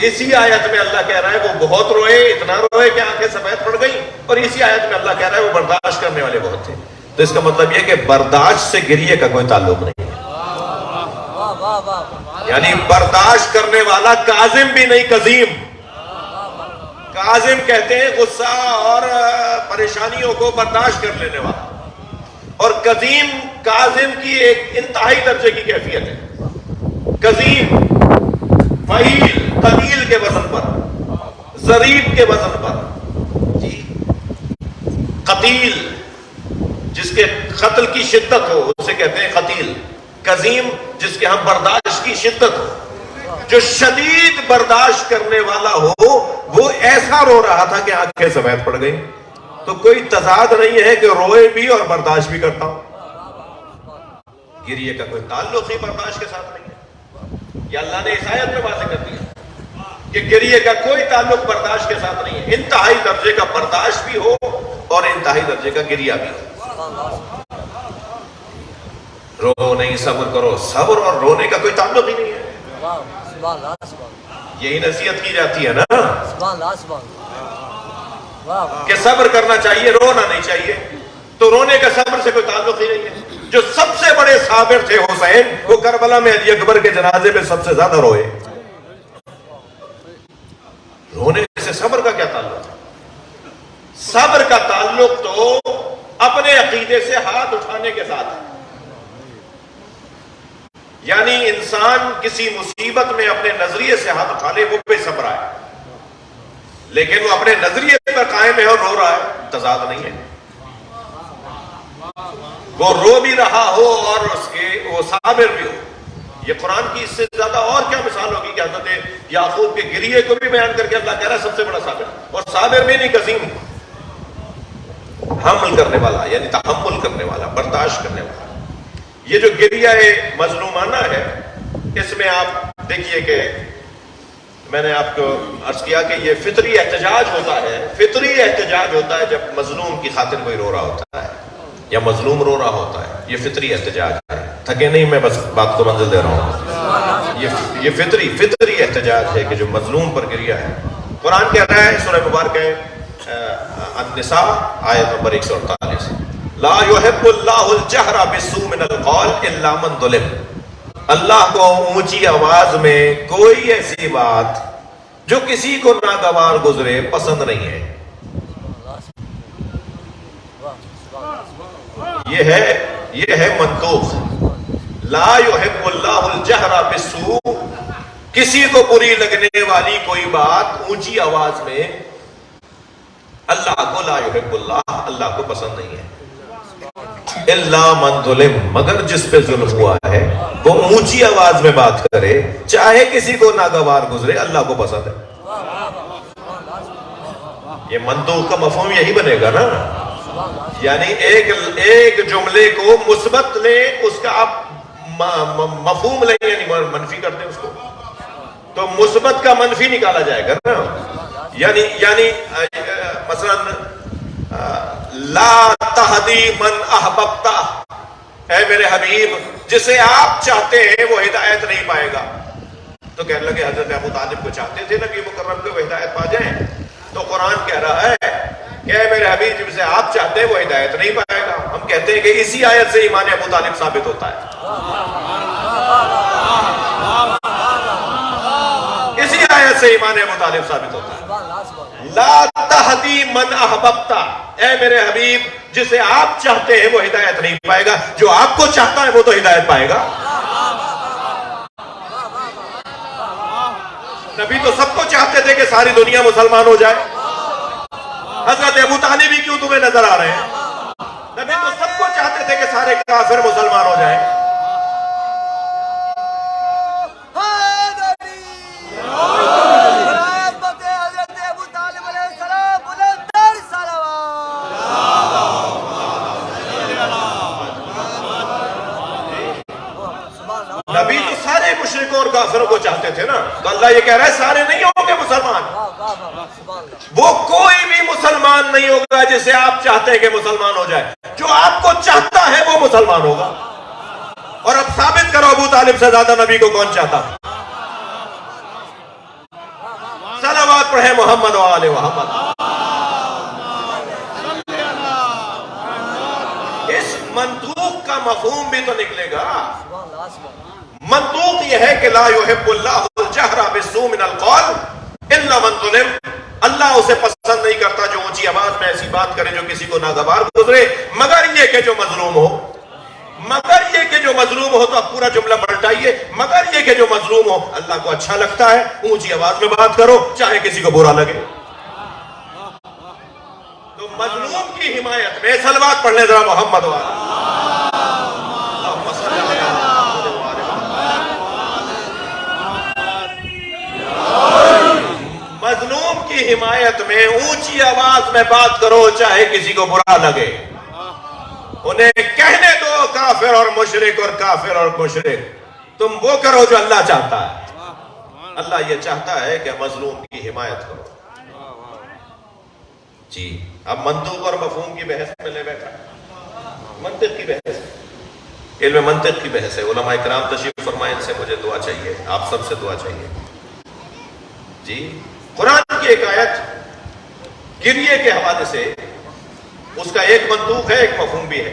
اسی آیت میں اللہ کہہ رہا ہے وہ بہت روئے، اتنا روئے کہ آنکھیں سفید پڑ گئی. اور اسی آیت میں اللہ کہہ رہا ہے وہ برداشت کرنے والے بہت تھے. تو اس کا مطلب یہ کہ برداشت سے گریہ کا کوئی تعلق نہیں. یعنی برداشت کرنے والا کاظم بھی نہیں، قزیم. کاظم کہتے ہیں غصہ اور پریشانیوں کو برداشت کر لینے والا، اور قزیم کاظم کی ایک انتہائی درجے کی کیفیت ہے. قزیم فعیل، قلیل کے وزن پر، ضریب کے وزن پر. جی قتیل، جس کے قتل کی شدت ہو اسے کہتے ہیں قتیل. قزیم، جس کے ہم برداشت کی شدت ہو. جو شدید برداشت کرنے والا ہو وہ ایسا رو رہا تھا کہ آنکھیں سفید پڑ گئی. تو کوئی تضاد نہیں ہے کہ روئے بھی اور برداشت بھی کرتا ہوں. گریے کا کوئی تعلق ہی برداشت کے ساتھ نہیں ہے. یہ اللہ نے اس آیت میں واضح کر دیا کہ گریے کا کوئی تعلق برداشت کے ساتھ نہیں ہے. انتہائی درجے کا برداشت بھی ہو اور انتہائی درجے کا گریہ بھی ہو. رو نہیں صبر کرو. صبر اور رونے کا کوئی تعلق ہی نہیں ہے. یہی نصیحت کی جاتی ہے نا کہ صبر کرنا چاہیے, رونا نہیں چاہیے. تو رونے کا صبر سے کوئی تعلق ہی نہیں ہے. جو سب سے بڑے صابر تھے حسین, وہ کربلا میں علی اکبر کے جنازے میں سب سے زیادہ روئے. رونے سے صبر کا کیا تعلق ہے؟ صبر کا تعلق تو اپنے عقیدے سے ہاتھ اٹھانے کے ساتھ ہے. یعنی انسان کسی مصیبت میں اپنے نظریے سے ہاتھ اٹھا لے وہ بے صبر ہے, لیکن وہ اپنے نظریے پر قائم ہے اور رو رہا ہے, تضاد نہیں ہے. وہ رو بھی رہا ہو اور اس کے وہ صابر بھی ہو. یہ قرآن کی اس سے زیادہ اور کیا مثال ہوگی کہ حضرت یعقوب کے گریے کو بھی بیان کر کے اللہ کہہ رہا ہے سب سے بڑا صابر, اور صابر بھی نہیں قسیم, حمل کرنے والا یعنی تحمل کرنے والا, برداشت کرنے والا. یہ جو گریہ مظلومانہ ہے, اس میں آپ دیکھیے کہ میں نے آپ کو عرض کیا کہ یہ فطری احتجاج ہوتا ہے. فطری احتجاج ہوتا ہے جب مظلوم کی خاطر کوئی رو رہا ہوتا ہے یا مظلوم رو رہا ہوتا ہے. یہ فطری احتجاج ہے. تھکے نہیں, میں بس بات کو منزل دے رہا ہوں. یہ فطری احتجاج ہے کہ جو مظلوم پر گریہ ہے. قرآن کہہ رہا ہے سورہ مبارکہ النساء آیت نمبر 148, لا يحب اللہ الجہر بالسوء من القول الا من ظلم. اللہ کو اونچی آواز میں کوئی ایسی بات جو کسی کو ناگوار گزرے پسند نہیں ہے. یہ ہے منطوق. لا يحب اللہ الجہر بالسوء, کسی کو بری لگنے والی کوئی بات اونچی آواز میں اللہ کو لا يحب اللہ کو پسند نہیں ہے. الا من ظلم, مگر جس پہ ظلم ہوا ہے وہ اونچی آواز میں بات کرے چاہے کسی کو ناگوار گزرے, اللہ کو پسند ہے. یہ منطوق کا مفہوم یہی بنے گا نا. یعنی ایک جملے کو مثبت لیں, اس کا آپ مفہوم لیں یعنی منفی کر دیں اس کو, تو مثبت کا منفی نکالا جائے گا نا. یعنی مثلا لا تہدی من احببتا, اے میرے حبیب جسے آپ چاہتے ہیں وہ ہدایت نہیں پائے گا. تو کہنے لگے حضرت ابو طالب کو چاہتے تھے نبی مکرم کو وہ ہدایت پا جائیں. تو قرآن کہہ رہا ہے کہ اے میرے حبیب جسے آپ چاہتے ہیں وہ ہدایت نہیں پائے گا. ہم کہتے ہیں کہ اسی آیت سے ایمان ابو طالب ثابت ہوتا ہے. اسی آیت سے ایمان ابو طالب ثابت ہوتا ہے. لا تہدی من احببتا, اے میرے حبیب جسے آپ چاہتے ہیں وہ ہدایت نہیں پائے گا, جو آپ کو چاہتا ہے وہ تو ہدایت پائے گا. نبی تو سب کو چاہتے تھے کہ ساری دنیا مسلمان ہو جائے. حضرت ابو طالب ہی کیوں تمہیں نظر آ رہے ہیں؟ نبی تو سب کو چاہتے تھے کہ سارے کافر مسلمان ہو جائیں. نبی تو سارے مشرکوں اور کافروں کو چاہتے تھے نا. تو اللہ یہ کہہ رہا ہے سارے نہیں ہوں گے مسلمان. وہ کوئی بھی مسلمان نہیں ہوگا جسے آپ چاہتے ہیں کہ مسلمان ہو جائے. جو آپ کو چاہتا ہے وہ مسلمان ہوگا. اور اب ثابت کرو ابو طالب سے زیادہ نبی کو کون چاہتا. صلوات پڑھے محمد و آل محمد. اس منطوق کا مفہوم بھی تو نکلے گا. منطوق یہ ہے کہ لا يحب اللہ الجہر بالسوء من القول الا من ظلم. اللہ اسے پسند نہیں کرتا جو اونچی آواز میں ایسی بات کرے جو کسی کو ناگوار گزرے, مگر یہ کہ جو مظلوم ہو. مگر یہ کہ جو مظلوم ہو, تو اب پورا جملہ پلٹائیے. مگر یہ کہ جو مظلوم ہو اللہ کو اچھا لگتا ہے اونچی آواز میں بات کرو چاہے کسی کو برا لگے. تو مظلوم کی حمایت میں صلوات پڑھنے ذرا محمد و مظلوم کی کی حمایت میں اونچی آواز میں بات کرو چاہے کسی کو برا لگے. انہیں کہنے دو کافر اور مشرک اور کافر اور مشرک. تم وہ کرو جو اللہ چاہتا ہے. اللہ یہ چاہتا ہے کہ مظلوم کی حمایت کرو. جی اب منطق اور مفہوم کی بحث میں لے بیٹھا. منطق کی بحث، علم منطق کی بحث ہے. علماء کرام تشریف فرمائیں، ان سے مجھے دعا چاہیے، آپ سب سے دعا چاہیے. جی قرآن کی ایک آیت گریے کے حوالے سے، اس کا ایک منطوق ہے ایک مفہوم بھی ہے.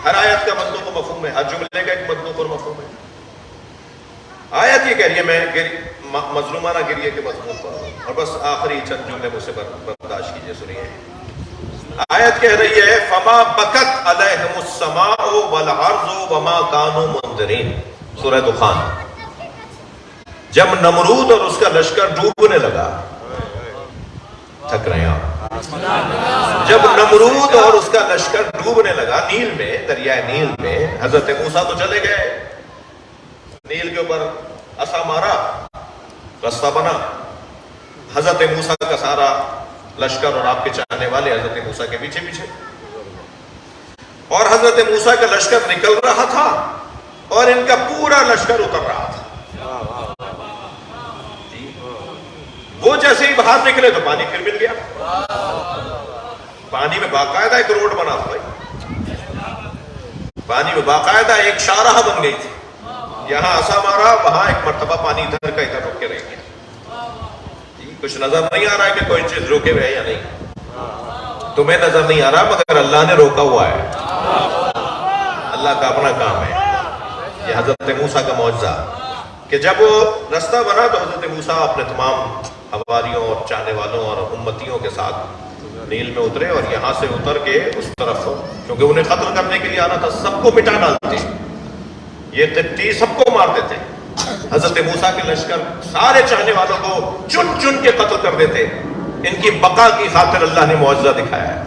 ہر آیت کا منطوق و مفہوم ہے، ہر جملے کا ایک منطوق اور مفہوم ہے. آیت یہ کہہ رہی ہے، میں مظلومانہ گریے کے مضمون پر ہوں، اور بس آخری چند جملے مجھ سے برداشت کیجئے، سنیے. آیت کہہ رہی ہے فما بکت علیہم السماء والارض وما كانوا منذرین. سورہ دخان. جب نمرود اور اس کا لشکر ڈوبنے لگا، تھک رہے ہیں آپ، جب نمرود اور اس کا لشکر ڈوبنے لگا نیل میں، دریائے نیل میں، حضرت موسیٰ تو چلے گئے، نیل کے اوپر عصا مارا، رستہ بنا. حضرت موسیٰ کا سارا لشکر اور آپ کے چاہنے والے حضرت موسیٰ کے پیچھے پیچھے، اور حضرت موسیٰ کا لشکر نکل رہا تھا اور ان کا پورا لشکر اتر رہا تھا. وہ جیسے ہی باہر نکلے تو پانی پھر مل گیا. پانی میں باقاعدہ ایک روڈ بنا تھا، پانی میں باقاعدہ ایک شاہراہ بن گئی تھی. یہاں عصا مارا، وہاں ایک مرتبہ پانی ادھر کا ادھر رک کے رہ گیا. کچھ نظر نہیں آ رہا ہے کہ کوئی چیز روکے ہوئے ہے یا نہیں. تمہیں نظر نہیں آ رہا مگر اللہ نے روکا ہوا ہے. اللہ کا اپنا کام ہے. یہ حضرت موسیٰ کا معجزہ کہ جب وہ رستہ بنا تو حضرت موسیٰ اپنے تمام حواریوں اور چاہنے والوں اور امتیوں کے ساتھ نیل میں اترے، اور یہاں سے اتر کے اس طرف، کیونکہ انہیں قتل کرنے کے لیے آنا تھا، سب کو مٹا ڈالتے. یہ قبطی سب کو مارتے تھے. حضرت موسیٰ کے لشکر سارے چاہنے والوں کو چن چن کے قتل کر دیتے. ان کی بقا کی خاطر اللہ نے معجزہ دکھایا ہے.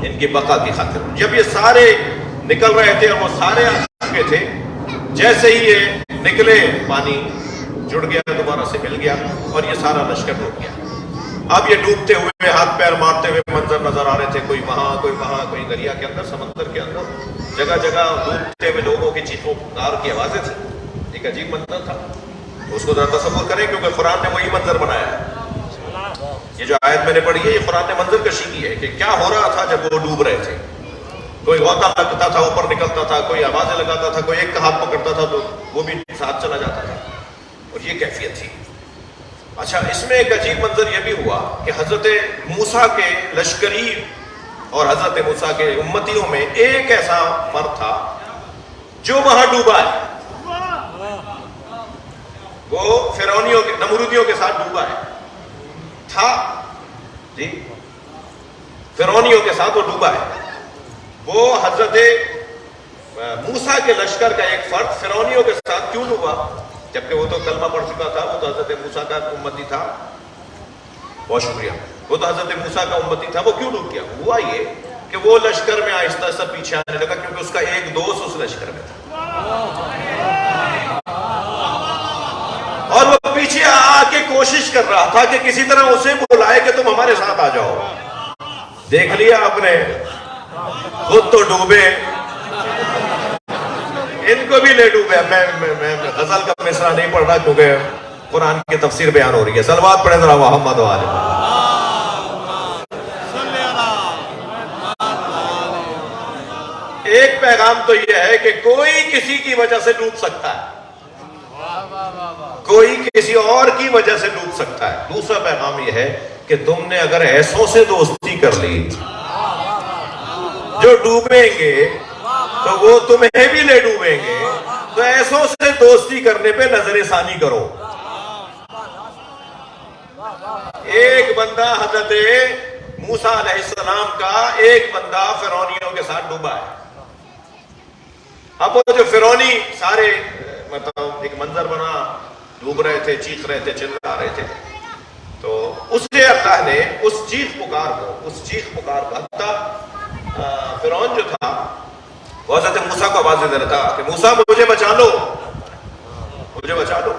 ان کی بقا کی خاطر جب یہ سارے نکل رہے تھے اور وہ سارے آ چکے تھے، جیسے ہی یہ نکلے پانی جڑ گیا، دوبارہ سے مل گیا اور یہ سارا لشکر ڈوب گیا. اب یہ ڈوبتے ہوئے ہاتھ پیر مارتے ہوئے منظر نظر آ رہے تھے. کوئی وہاں کوئی وہاں، کوئی دریا کے اندر، سمندر کے اندر، جگہ جگہ ڈوبتے ہوئے لوگوں کی چیخوں پکار کی آوازیں تھیں. ایک عجیب منظر تھا. اس کو ذرا تصور کریں، کیونکہ قرآن نے وہی منظر بنایا ہے. یہ جو آیت میں نے پڑھی ہے، یہ قرآن نے منظر کشی کی ہے کہ کیا ہو رہا تھا جب وہ ڈوب رہے تھے. کوئی غوطہ لگتا تھا، اوپر نکلتا تھا، کوئی آوازیں لگاتا تھا، کوئی ایک کا ہاتھ پکڑتا تھا تو وہ بھی ساتھ چلا جاتا تھا، اور یہ کیفیت تھی. اچھا، اس میں ایک عجیب منظر یہ بھی ہوا کہ حضرت موسیٰ کے لشکری اور حضرت موسیٰ کے امتیوں میں ایک ایسا فرد تھا جو وہاں ڈوبا ہے. وہ فرعونیوں کے، نمرودیوں کے ساتھ ڈوبا ہے تھا. جی فرعونیوں کے ساتھ وہ ڈوبا ہے. وہ حضرت موسیٰ کے لشکر کا ایک فرد فرعونیوں کے ساتھ کیوں ڈوبا، جبکہ وہ تو کلمہ پڑھ چکا تھا، وہ تو حضرت موسیٰ کا امتی تھا. بہت شکریہ. وہ تو حضرت موسیٰ کا امتی تھا. وہ کیوں ڈوب گیا؟ ہوا یہ کہ وہ لشکر میں آہستہ آہستہ پیچھے آنے لگا، کیونکہ اس کا ایک دوست اس لشکر میں تھا، اور وہ پیچھے آ کے کوشش کر رہا تھا کہ کسی طرح اسے بلائے کہ تم ہمارے ساتھ آ جاؤ. دیکھ لیا آپ نے، خود تو ڈوبے، ان کو بھی لے ڈوبے. میں غزل کا مصرع نہیں پڑھ رہا کیونکہ قرآن کی تفسیر بیان ہو رہی ہے. صلوات پڑھیں ذرا محمد و آلہ. ایک پیغام تو یہ ہے کہ کوئی کسی کی وجہ سے ڈوب سکتا ہے، کوئی کسی اور کی وجہ سے ڈوب سکتا ہے. دوسرا پیغام یہ ہے کہ تم نے اگر ایسوں سے دوستی کر لی جو ڈوبیں گے تو وہ تمہیں بھی لے ڈوبیں گے، تو ایسوں سے دوستی کرنے پہ نظر ثانی کرو. ایک بندہ حضرت موسیٰ علیہ السلام کا، ایک بندہ فرعونیوں کے ساتھ ڈوبا ہے. اب وہ جو فرعونی سارے مطلب ایک منظر بنا، ڈوب رہے تھے، چیخ رہے تھے، چلا رہے تھے، تو اس سے اللہ نے اس چیخ پکار کو فرعون جو تھا وہ حضرت موسیٰ کو آواز دے رہا تھا کہ موسیٰ مجھے بچا لو، مجھے بچا لو.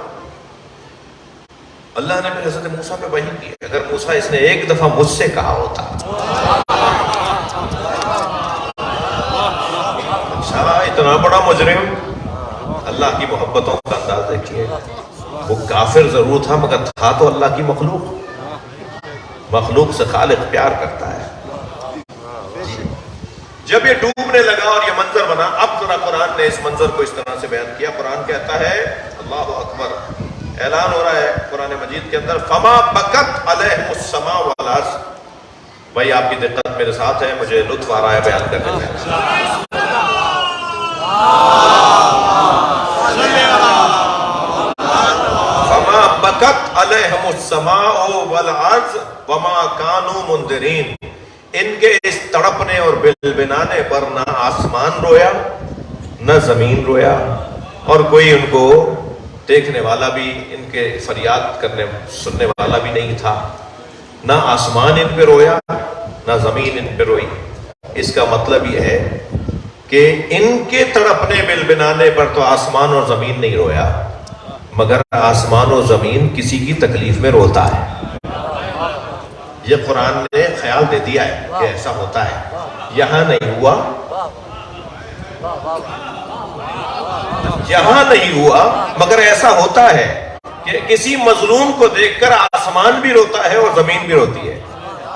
اللہ نے پھر حضرت موسیٰ پہ وحی کی، اگر موسیٰ اس نے ایک دفعہ مجھ سے کہا ہوتا، اچھا اتنا بڑا مجرم، اللہ کی محبتوں کا انداز دیکھیے، وہ کافر ضرور تھا مگر تھا تو اللہ کی مخلوق، مخلوق سے خالق پیار کرتا ہے۔ جب یہ ڈوبنے لگا اور یہ منظر بنا، اب ذرا قرآن نے اس منظر کو اس طرح سے بیان کیا۔ قرآن کہتا ہے، اللہ اکبر، اعلان ہو رہا ہے قرآن مجید کے اندر، فما بکت علیہم السماء والارض۔ بھائی آپ کی دقت میرے ساتھ ہے، مجھے لطف آ رہا ہے بیان کرنے میں۔ فما بکت علیہم السماء والارض وما کانوا منذرین۔ ان کے اس تڑپنے اور بلبنانے پر نہ آسمان رویا نہ زمین رویا، اور کوئی ان کو دیکھنے والا بھی، ان کے فریاد کرنے سننے والا بھی نہیں تھا۔ نہ آسمان ان پہ رویا نہ زمین ان پہ روئی۔ اس کا مطلب یہ ہے کہ ان کے تڑپنے بلبنانے پر تو آسمان اور زمین نہیں رویا، مگر آسمان و زمین کسی کی تکلیف میں روتا ہے۔ یہ قرآن نے خیال دے دیا ہے کہ ایسا ہوتا ہے، یہاں نہیں ہوا، یہاں نہیں ہوا، مگر ایسا ہوتا ہے کہ کسی مظلوم کو دیکھ کر آسمان بھی روتا ہے اور زمین بھی روتی ہے۔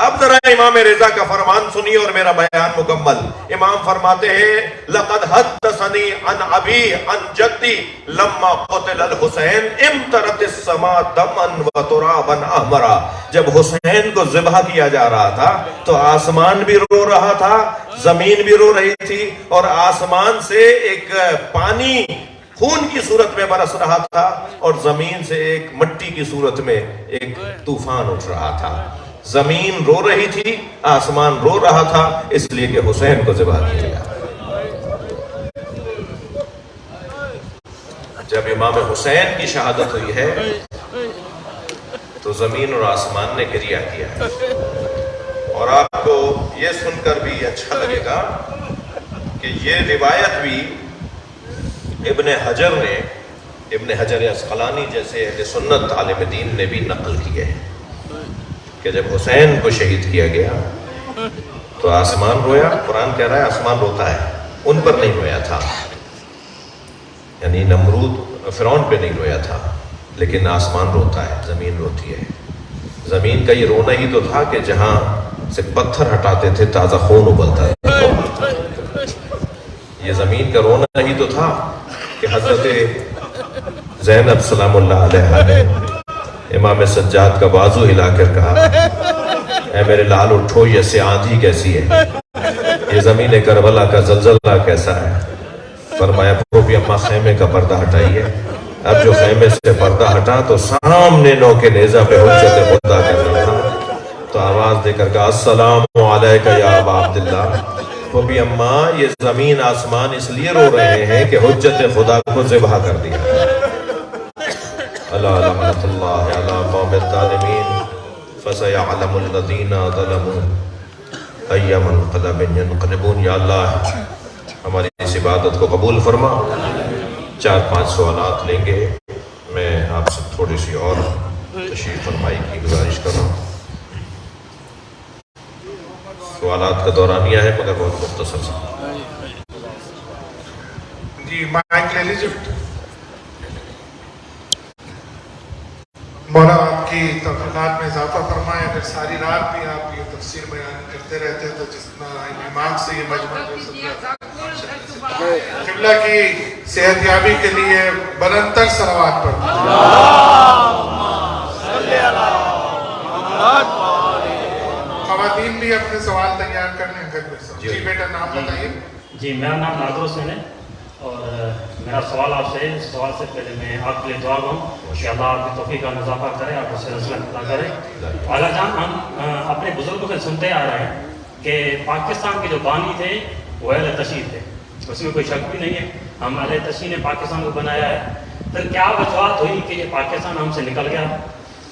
اب ذرا امام رضا کا فرمان سنیے اور میرا بیان مکمل۔ امام فرماتے ہیں، لقد حدثنی عن ابی عن جدی لما قتل الحسین امطرت السماء دما وترابا احمرا۔ جب حسین کو ذبح کیا جا رہا تھا تو آسمان بھی رو رہا تھا، زمین بھی رو رہی تھی، اور آسمان سے ایک پانی خون کی صورت میں برس رہا تھا، اور زمین سے ایک مٹی کی صورت میں ایک طوفان اٹھ رہا تھا۔ زمین رو رہی تھی، آسمان رو رہا تھا، اس لیے کہ حسین کو ذبح کیا گیا۔ جب امام حسین کی شہادت ہوئی ہے تو زمین اور آسمان نے گریہ کیا ہے۔ اور آپ کو یہ سن کر بھی اچھا لگے گا کہ یہ روایت بھی ابن حجر عسقلانی جیسے اہل سنت عالم دین نے بھی نقل کیے ہیں کہ جب حسین کو شہید کیا گیا تو آسمان رویا۔ قرآن کہہ رہا ہے آسمان روتا ہے، ان پر نہیں رویا تھا، یعنی نمرود فرعون پہ نہیں رویا تھا، لیکن آسمان روتا ہے، زمین روتی ہے۔ زمین کا یہ رونا ہی تو تھا کہ جہاں سے پتھر ہٹاتے تھے تازہ خون ابلتا تھا۔ یہ زمین کا رونا ہی تو تھا کہ حضرت زینب سلام اللہ علیہ نے امام سجاد کا بازو ہلا کر کہا، اے میرے لال اٹھو، یہ سے آندھی کیسی ہے، یہ زمین کربلا کا زلزلہ کیسا ہے۔ فرمایا پھوپھی اماں خیمے کا پردہ ہٹائیے۔ اب جو خیمے سے پردہ ہٹا تو سامنے نو کے نیزہ پہ حجت خدا کر رہا تھا، تو آواز دے کر کہا، السلام علیکہ یا ابا عبداللہ۔ پھوپھی اماں یہ زمین آسمان اس لیے رو رہے ہیں کہ حجت خدا کو ذبح کر دیا۔ اللہ لعنت اللہ علی قوم الظالمین فسیعلم الذین ظلموا ای منقلب ینقلبون۔ یا اللہ ہماری اس عبادت کو قبول فرما۔ 4-5 سوالات لیں گے، میں آپ سے تھوڑی سی اور تشریف فرمائی کی گزارش کر رہا ہوں۔ سوالات کا دورانیہ ہے مگر بہت مختصر سا۔ جی مائک لے لیجیے۔ مولا آپ کی توفیقات میں اضافہ فرمائے۔ اگر ساری رات بھی آپ یہ تفسیر بیان کرتے رہتے تو جتنا امام سے یہ مجمع ہو سکتا۔ قبلہ کی صحت یابی کے لیے بلندتر صلوات پڑھیں۔ خواتین بھی اپنے سوال تیار کرنے ہیں۔ جی بیٹا نام بتائیے۔ جی میرا نام نادر حسین ہے، اور میرا سوال آپ سے، اس سوال سے پہلے میں آپ کے لیے دعا ہوں کہ اللہ آپ کی توفیق کا اضافہ کرے، آپ اسے رسالت عطا کرے۔ اعلیٰ جان، ہم اپنے بزرگوں سے سنتے آ رہے ہیں کہ پاکستان کے جو بانی تھے وہ اہل تشیع تھے، اس میں کوئی شک بھی نہیں ہے، ہم اہل تشیع نے پاکستان کو بنایا ہے۔ پھر کیا وجوہات ہوئی کہ یہ پاکستان ہم سے نکل گیا،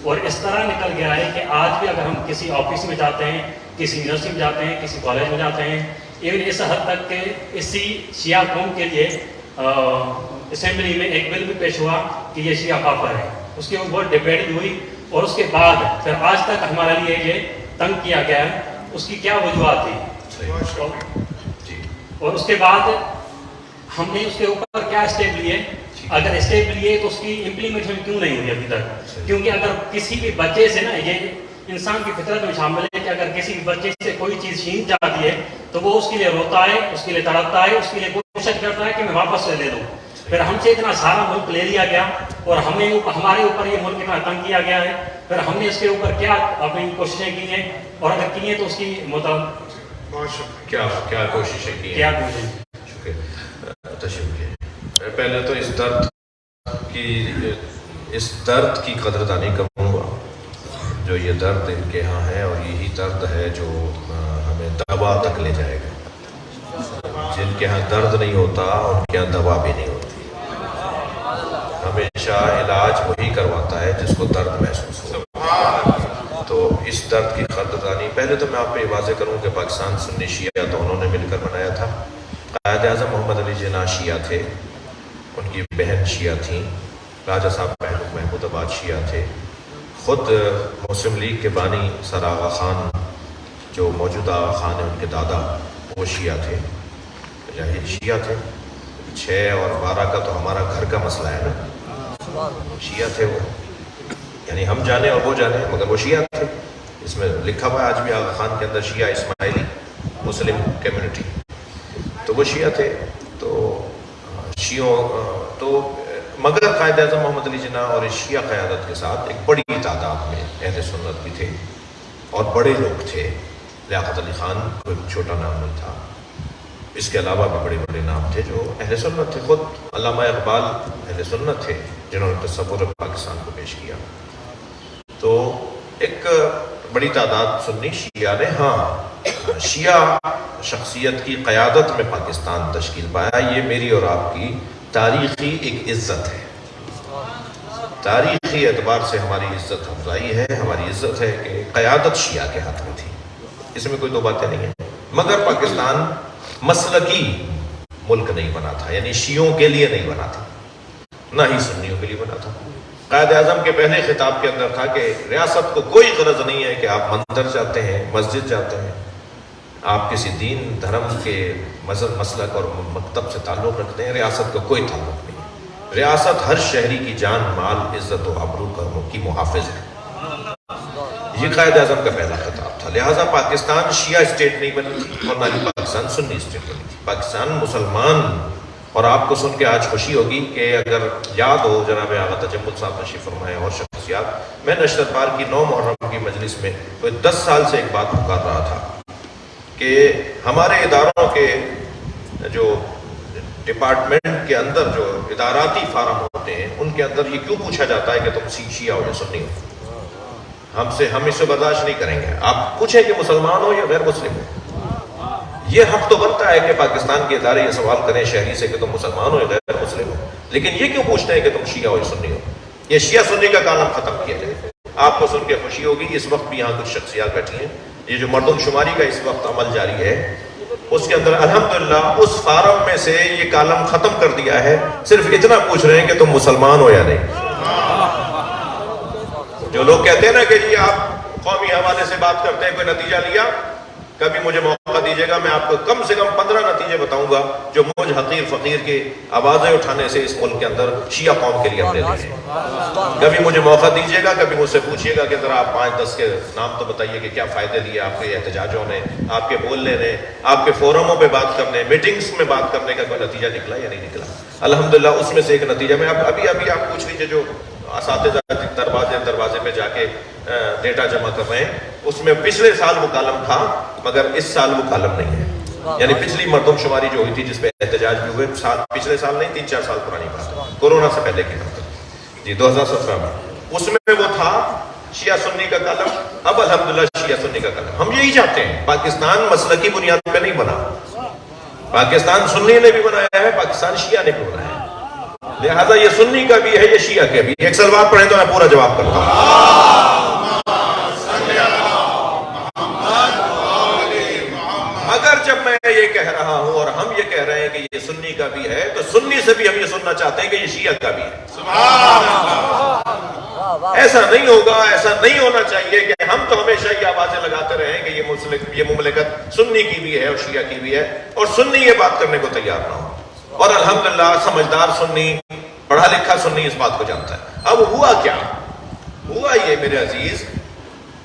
اور اس طرح نکل گیا ہے کہ آج بھی اگر ہم کسی آفس میں جاتے ہیں، کسی یونیورسٹی میں جاتے ہیں، کسی کالج میں جاتے ہیں، ایون اس حد تک کہ اسی شیعہ قوم کے لیے اسمبلی میں ایک بل بھی پیش ہوا کہ یہ شیعہ کافر ہے، اس کے اوپر ڈبیٹ بھی ہوئی، اور اس کے بعد پھر آج تک ہمارے لیے یہ تنگ کیا گیا ہے، اس کی کیا وجوہات تھی؟ اور اس کے بعد ہم نے اس کے اوپر کیا اسٹیپ لیے؟ اگر اسٹیپ لیے تو اس کی امپلیمنٹیشن کیوں نہیں ہوئی ابھی تک؟ کیونکہ اگر کسی بھی بچے سے نا، یہ انسان کی فطرت میں شامل ہے کہ اگر کسی بھی بچے سے کوئی چیز چھین جاتی ہے تو وہ اس کے لیے روتا ہے، اس کے لیے تڑپتا ہے، اس کے لیے کوشش کرتا ہے کہ میں واپس سے لے لوں۔ پھر ہم سے اتنا سارا ملک لے لیا گیا اور ہمارے اوپر یہ ملک اتنا تنگ کیا گیا ہے، پھر ہم نے اس کے اوپر کیا اپنی کوششیں کی ہیں، اور اگر کی ہیں تو اس کی کیا کوششیں کی ہیں؟ کیا کوششیں؟ پہلے تو اس درد کی قدردانی کروں گا جو یہ درد ان کے ہاں ہے، اور یہی درد ہے جو ہمیں دوا تک لے جائے گا۔ جن کے ہاں درد نہیں ہوتا ان کے ہاں دوا بھی نہیں ہوتی۔ ہمیشہ علاج وہی کرواتا ہے جس کو درد محسوس ہو۔ تو اس درد کی قدردانی پہلے تو میں آپ پہ واضح کروں کہ پاکستان سنی شیعہ تو انہوں نے مل کر بنایا تھا۔ قائد اعظم محمد علی جناح شیعہ تھے، ان کی بہن شیعہ تھیں، راجہ صاحب محمود آباد شیعہ تھے، خود مسلم لیگ کے بانی سر آغا خان جو موجودہ آغا خان ہیں ان کے دادا، وہ شیعہ تھے، شیعہ تھے۔ 6 اور 12 کا تو ہمارا گھر کا مسئلہ ہے نا، شیعہ تھے وہ، یعنی ہم جانے اور وہ جانے مگر وہ شیعہ تھے۔ اس میں لکھا ہوا ہے آج بھی آغا خان کے اندر شیعہ اسماعیلی مسلم کمیونٹی، تو وہ شیعہ تھے۔ تو مگر قائد اعظم محمد علی جناح اور اس شیعہ قیادت کے ساتھ ایک بڑی تعداد میں اہل سنت بھی تھے اور بڑے لوگ تھے۔ لیاقت علی خان کوئی چھوٹا نام نہیں تھا، اس کے علاوہ بھی بڑے بڑے نام تھے جو اہل سنت تھے۔ خود علامہ اقبال اہل سنت تھے جنہوں نے تصور پاکستان کو پیش کیا۔ تو ایک بڑی تعداد سنی شیعہ نے شیعہ شخصیت کی قیادت میں پاکستان تشکیل پایا۔ یہ میری اور آپ کی تاریخی ایک عزت ہے، تاریخی اعتبار سے ہماری عزت افزائی ہے، ہماری عزت ہے کہ قیادت شیعہ کے ہاتھ میں تھی، اس میں کوئی دو باتیں نہیں ہیں۔ مگر پاکستان مسلکی ملک نہیں بنا تھا، یعنی شیعوں کے لیے نہیں بنا تھا، نہ ہی سنیوں کے لیے بنا تھا۔ قائد اعظم کے پہلے خطاب کے اندر تھا کہ ریاست کو کوئی غرض نہیں ہے کہ آپ مندر جاتے ہیں، مسجد جاتے ہیں، آپ کسی دین دھرم کے مذہب مسلک اور مکتب سے تعلق رکھتے ہیں، ریاست کا کوئی تعلق نہیں۔ ریاست ہر شہری کی جان، مال، عزت و آبرو کی محافظ ہے۔ یہ قائد اعظم کا پہلا خطاب تھا۔ لہٰذا پاکستان شیعہ اسٹیٹ نہیں بنی تھی اور نہ ہی پاکستان سنی اسٹیٹ بنی تھی، پاکستان مسلمان۔ اور آپ کو سن کے آج خوشی ہوگی کہ اگر یاد ہو جناب آغا تجمل صاحب تشریف فرمائے اور شخصیات، میں نشرت پار کی 9 محرم کی مجلس میں کوئی 10 سال سے ایک بات پکار رہا تھا کہ ہمارے اداروں کے جو ڈپارٹمنٹ کے اندر جو اداراتی فارم ہوتے ہیں ان کے اندر یہ کیوں پوچھا جاتا ہے کہ تم شیعہ ہو یا سنی ہو؟ ہم اس سے برداشت نہیں کریں گے۔ آپ پوچھیں کہ مسلمان ہو یا غیر مسلم ہو، یہ حق تو بنتا ہے کہ پاکستان کے ادارے یہ سوال کریں شہری سے کہ تم مسلمان ہو یا غیر مسلم ہو، لیکن یہ کیوں پوچھتے ہیں کہ تم شیعہ ہو یا سنی ہو؟ یہ شیعہ سنی کا کالم ختم کیا جائے۔ آپ کو سن کے خوشی ہوگی اس وقت بھی یہاں کچھ شخصیات بیٹھی ہیں، یہ جو مردم شماری کا اس وقت عمل جاری ہے اس کے اندر الحمدللہ اس فارم میں سے یہ کالم ختم کر دیا ہے، صرف اتنا پوچھ رہے ہیں کہ تم مسلمان ہو یا نہیں۔ جو لوگ کہتے ہیں نا کہ جی آپ قومی حوالے سے بات کرتے ہیں، کوئی نتیجہ لیا؟ کبھی مجھے موقع دیجیے گا، میں آپ کو کم سے کم 15 نتیجے بتاؤں گا جو مجھ حقیر فقیر کی آوازیں اٹھانے سے اس ملک کے اندر شیعہ قوم کے لیے ہم نے لیے۔ کبھی مجھے موقع دیجیے گا، کبھی مجھ سے پوچھیے گا کہ ذرا آپ 5-10 کے نام تو بتائیے کہ کیا فائدے لیے آپ کے احتجاجوں نے، آپ کے بولنے نے، آپ کے فورموں پہ بات کرنے، میٹنگز میں بات کرنے کا کوئی نتیجہ نکلا یا نہیں نکلا؟ الحمدللہ اس میں سے ایک نتیجہ میں ابھی آپ پوچھ لیجیے جو اساتذہ دروازے پہ جا کے ڈیٹا جمع کر رہے ہیں، اس میں پچھلے سال وہ کالم تھا مگر اس سال وہ کالم نہیں ہے۔ یعنی پچھلی مردم شماری جو ہوئی تھی جس پہ احتجاج بھی ہوئے، پچھلے سال نہیں 3-4 سال پرانی بات ہے، کورونا سے پہلے کی بات ہے جی، 2017 میں، اس میں وہ تھا شیعہ سنی کا کالم۔ اب الحمدللہ شیعہ سنی کا کالم، ہم یہی چاہتے ہیں۔ پاکستان مسلکی بنیاد پہ نہیں بنا، پاکستان سنی نے بھی بنایا ہے، پاکستان شیعہ نے بھی بنایا ہے، لہذا یہ سنی کا بھی ہے، یہ شیعہ کا بھی۔ ایک سلوات پڑھیں تو میں پورا جواب کرتا ہوں۔ اگر جب میں یہ کہہ رہا ہوں اور ہم یہ کہہ رہے ہیں کہ یہ سنی کا بھی ہے تو سنی سے بھی ہم یہ سننا چاہتے ہیں کہ یہ شیعہ کا بھی ہے۔ ایسا نہیں ہوگا، ایسا نہیں ہونا چاہیے کہ ہم تو ہمیشہ یہ آوازیں لگاتے رہیں کہ یہ مملکت سنی کی بھی ہے اور شیعہ کی بھی ہے، اور سنی یہ بات کرنے کو تیار نہ ہو۔ اور الحمدللہ سمجھدار سنی، پڑھا لکھا سنی اس بات کو جانتا ہے۔ اب ہوا کیا؟ ہوا یہ میرے عزیز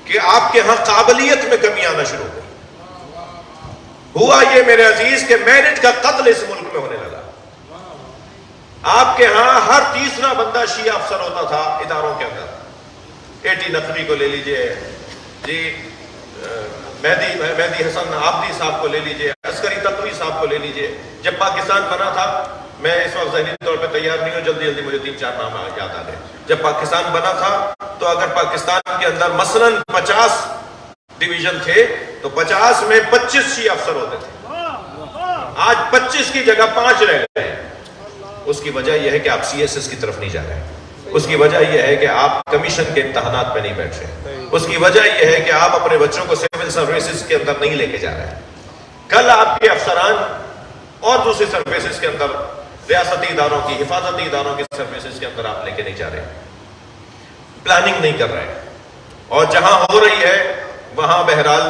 کہ آپ کے ہاں قابلیت میں کمی آنا شروع ہوئی۔ ہوا یہ میرے عزیز کہ میرٹ کا قتل اس ملک میں ہونے لگا۔ آپ کے ہاں ہر تیسرا بندہ شیعہ افسر ہوتا تھا اداروں کے اندر۔ ایٹی نقوی کو لے لیجئے، جی مہدی حسن عابدی صاحب کو لے لیجئے، عسکری تقوی صاحب کو لے لیجئے۔ جب پاکستان بنا تھا، میں اس وقت ذہنی طور پہ تیار نہیں ہوں، جلدی جلدی مجھے 3-4 نام یاد آ گئے۔ جب پاکستان بنا تھا تو اگر پاکستان کے اندر مثلاً 50 ڈویژن تھے تو 50 میں 25 شیعہ افسر ہوتے تھے۔ آج 25 کی جگہ 5 رہ گئے۔ اس کی وجہ یہ ہے کہ آپ CSS کی طرف نہیں جا رہے، اس کی وجہ یہ ہے کہ آپ کمیشن کے امتحانات پہ نہیں بیٹھ رہے، اس کی وجہ یہ ہے کہ آپ اپنے بچوں کو سول سروسز کے اندر نہیں لے کے جا رہے ہیں۔ کل آپ کے افسران اور دوسری سروسز کے اندر، ریاستی اداروں کی، حفاظتی اداروں کی سروسز کے اندر آپ لے کے نہیں جا رہے، پلاننگ نہیں کر رہے، اور جہاں ہو رہی ہے وہاں بہرحال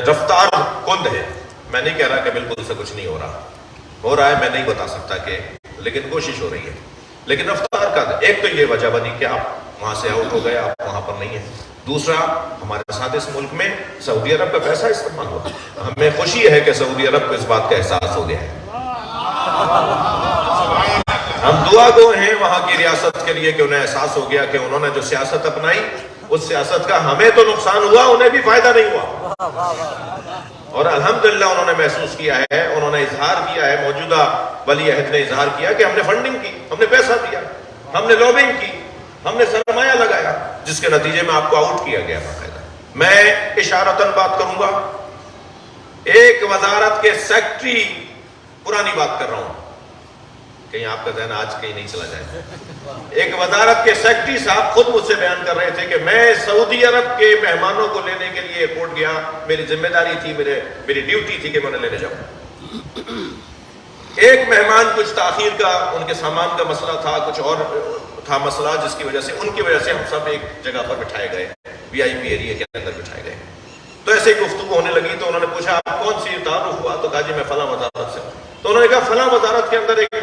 رفتار کند ہے۔ میں نہیں کہہ رہا کہ بالکل سے کچھ نہیں ہو رہا ہے، میں نہیں بتا سکتا کہ، لیکن کوشش ہو رہی ہے، لیکن رفتار کا ایک تو یہ وجہ بنی کہ آپ وہاں سے آؤٹ ہو گئے، آپ وہاں پر نہیں ہیں۔ دوسرا، ہمارے ساتھ اس ملک میں سعودی عرب کا پیسہ استعمال ہو، ہمیں خوشی ہے کہ سعودی عرب کو اس بات کا احساس ہو گیا ہے۔ ہم دعا گو ہیں وہاں کی ریاست کے لیے کہ انہیں احساس ہو گیا کہ انہوں نے جو سیاست اپنائی، اس سیاست کا ہمیں تو نقصان ہوا، انہیں بھی فائدہ نہیں ہوا، اور الحمدللہ انہوں نے محسوس کیا ہے، انہوں نے اظہار کیا ہے، موجودہ ولی عہد نے اظہار کیا کہ ہم نے فنڈنگ کی، ہم نے پیسہ دیا، ہم نے لوبنگ کی، ہم نے سرمایہ لگایا، جس کے نتیجے میں آپ کو آؤٹ کیا گیا باقاعدہ۔ میں اشارتاً بات کروں گا، ایک وزارت کے سیکٹری، پرانی بات کر رہا ہوں، کہیں آپ کا ذہن آج کہیں نہیں چلا جائے، ایک وزارت کے سیکٹری صاحب خود مجھ سے بیان کر رہے تھے کہ میں سعودی عرب کے مہمانوں کو لینے کے لیے ایئرپورٹ گیا، میری ذمہ داری تھی، میری ڈیوٹی تھی کہ میں انہیں لینے جاؤں۔ ایک مہمان کچھ تاخیر کا، ان کے سامان کا مسئلہ تھا، کچھ اور تھا مسئلہ، جس کی وجہ سے ان کی وجہ سے ہم سب ایک جگہ پر بٹھائے گئے، VIP ایریا کے اندر بٹھائے گئے۔ تو ایسے ہی گفتگو ہونے لگی تو انہوں نے پوچھا آپ کون سی تعارف ہوا، تو کہا جی میں فلاں وزارت سے۔ تو انہوں نے کہا فلاں وزارت کے اندر ایک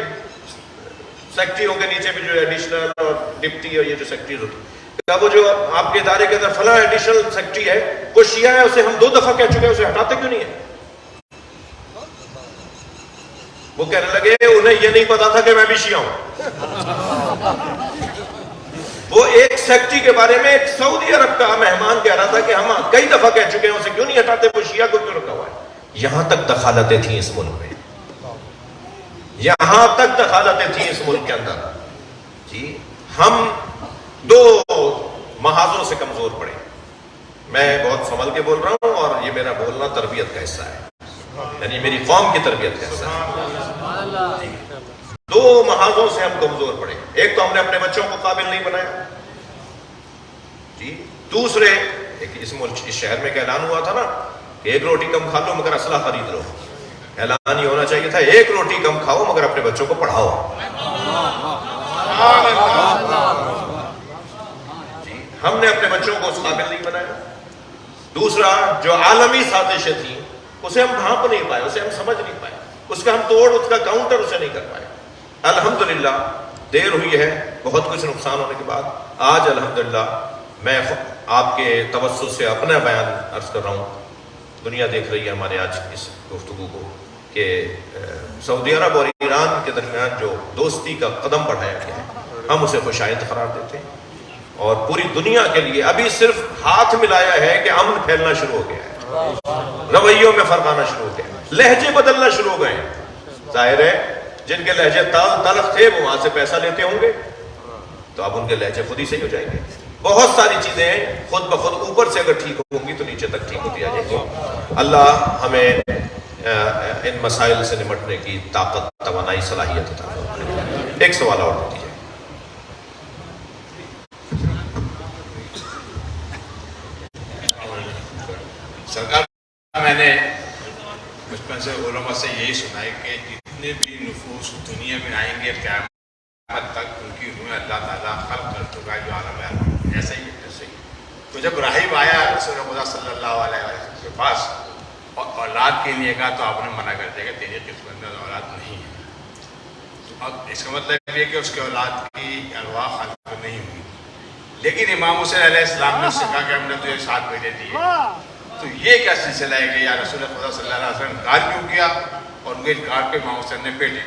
سیکٹریوں کے نیچے بھی جو ایڈیشنل اور ڈپٹی اور یہ جو سیکٹریز ہوتی ہے، وہ جو آپ کے ادارے کے اندر فلاں ایڈیشنل سیکٹری ہے وہ شیعہ ہے، اسے ہم 2 دفعہ کہہ چکے ہیں، اسے ہٹاتے کیوں نہیں ہے؟ وہ کہنے لگے انہیں یہ نہیں پتا تھا کہ میں بھی شیعہ ہوں۔ وہ ایک سیکٹری کے بارے میں ایک سعودی عرب کا مہمان کہہ رہا تھا کہ ہم کئی دفعہ کہہ چکے ہیں، اسے کیوں نہیں ہٹاتے، وہ شیعہ کو کیوں رکھا ہوا ہے؟ یہاں تک دخالتیں تھیں اس ملک میں، یہاں تک دخالتیں تھیں اس ملک کے اندر۔ جی ہم 2 محاذوں سے کمزور پڑے۔ میں بہت سنبھل کے بول رہا ہوں، اور یہ میرا بولنا تربیت کا حصہ ہے، یعنی میری قوم کی تربیت کا حصہ ہے۔ 2 محاذوں سے ہم کمزور پڑے، ایک تو ہم نے اپنے بچوں کو قابل نہیں بنایا، جی دوسرے اس ملک، اس شہر میں ایک اعلان ہوا تھا نا کہ 1 روٹی کم کھا لو مگر اسلحہ خرید لو۔ اعلان یہ ہونا چاہیے تھا 1 روٹی کم کھاؤ مگر اپنے بچوں کو پڑھاؤ۔ جی ہم نے اپنے بچوں کو اس قابل نہیں بنایا۔ دوسرا، جو عالمی سازشیں تھیں اسے ہم بھانپ نہیں پائے، اسے ہم سمجھ نہیں پائے، اس کا ہم توڑ، اس کا کاؤنٹر اسے نہیں کر پائے۔ الحمدللہ دیر ہوئی ہے، بہت کچھ نقصان ہونے کے بعد آج الحمدللہ میں آپ کے توسط سے اپنا بیان عرض کر رہا ہوں۔ دنیا دیکھ رہی ہے ہمارے آج اس گفتگو کو کہ سعودی عرب اور ایران کے درمیان جو دوستی کا قدم بڑھایا گیا ہے، ہم اسے خوشائند قرار دیتے ہیں، اور پوری دنیا کے لیے ابھی صرف ہاتھ ملایا ہے کہ امن پھیلنا شروع ہو گیا ہے، رویوں میں فرق آنا شروع ہو گیا ہے، لہجے بدلنا شروع ہو گئے ہیں۔ ظاہر ہے جن کے لہجے تلخ تھے وہ وہاں سے پیسہ لیتے ہوں گے، تو اب ان کے لہجے خود ہی صحیح ہو جائیں گے۔ بہت ساری چیزیں خود بخود اوپر سے اگر ٹھیک ہوں گی تو نیچے تک ٹھیک ہوتی آ جائیں گی۔ اللہ ہمیں ان مسائل سے نمٹنے کی طاقت، توانائی، صلاحیت عطا فرمائے۔ ایک سوال اور دیجیے۔ سرکار، میں نے بچپن سے علماء سے یہی سنا ہے کہ جتنے بھی نفوس دنیا میں آئیں گے قیامت قیامت تک ان کی روح اللہ تعالیٰ خلق کر چکا ہے جو عالم ہے ایسے ہی ایسے ہی. تو جب راہب آیا رسول خدا صلی اللہ علیہ وسلم کے پاس اور اولاد کے لیے کہا تو آپ نے منع کر دیا کہ تیری قسمت میں اولاد نہیں ہے. اب اس کا مطلب یہ کہ اس کے اولاد کی ارواح خلق نہیں ہوئی. لیکن امام حسین علیہ السلام نے اس سے کہا کہ ہم نے تجھے 7 بیٹے دیے. تو یہ کیا سلسلہ ہے کہ یا رسول خدا صلی اللہ علیہ وسلم انکار کیوں کیا اور ان کے انکار پہ امام حسین نے بیٹے.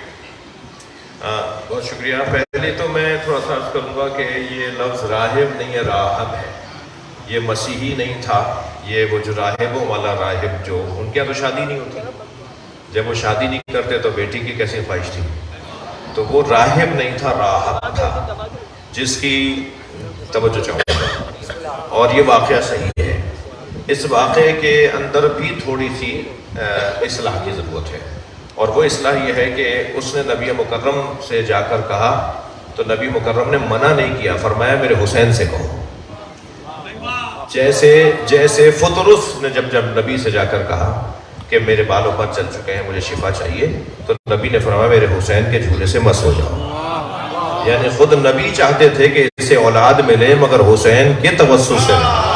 بہت شکریہ. پہلے تو میں تھوڑا سا عرض کروں گا کہ یہ لفظ راہب نہیں ہے، راہب ہے. یہ مسیحی نہیں تھا. یہ وہ جو راہبوں والا راہب جو ان کے یہاں تو شادی نہیں ہوتی، جب وہ شادی نہیں کرتے تو بیٹی کی کیسی خواہش تھی. تو وہ راہب نہیں تھا، راہب تھا، جس کی توجہ چاہوں گا. اور یہ واقعہ صحیح ہے. اس واقعے کے اندر بھی تھوڑی سی اصلاح کی ضرورت ہے، اور وہ اصلاح یہ ہے کہ اس نے نبی مکرم سے جا کر کہا تو نبی مکرم نے منع نہیں کیا، فرمایا میرے حسین سے کہو. جیسے فطرس نے جب نبی سے جا کر کہا کہ میرے بالوں پر چل چکے ہیں، مجھے شفا چاہیے، تو نبی نے فرمایا میرے حسین کے جھولے سے مس ہو جاؤ. یعنی خود نبی چاہتے تھے کہ اسے اولاد ملے مگر حسین کے توسل سے نہیں.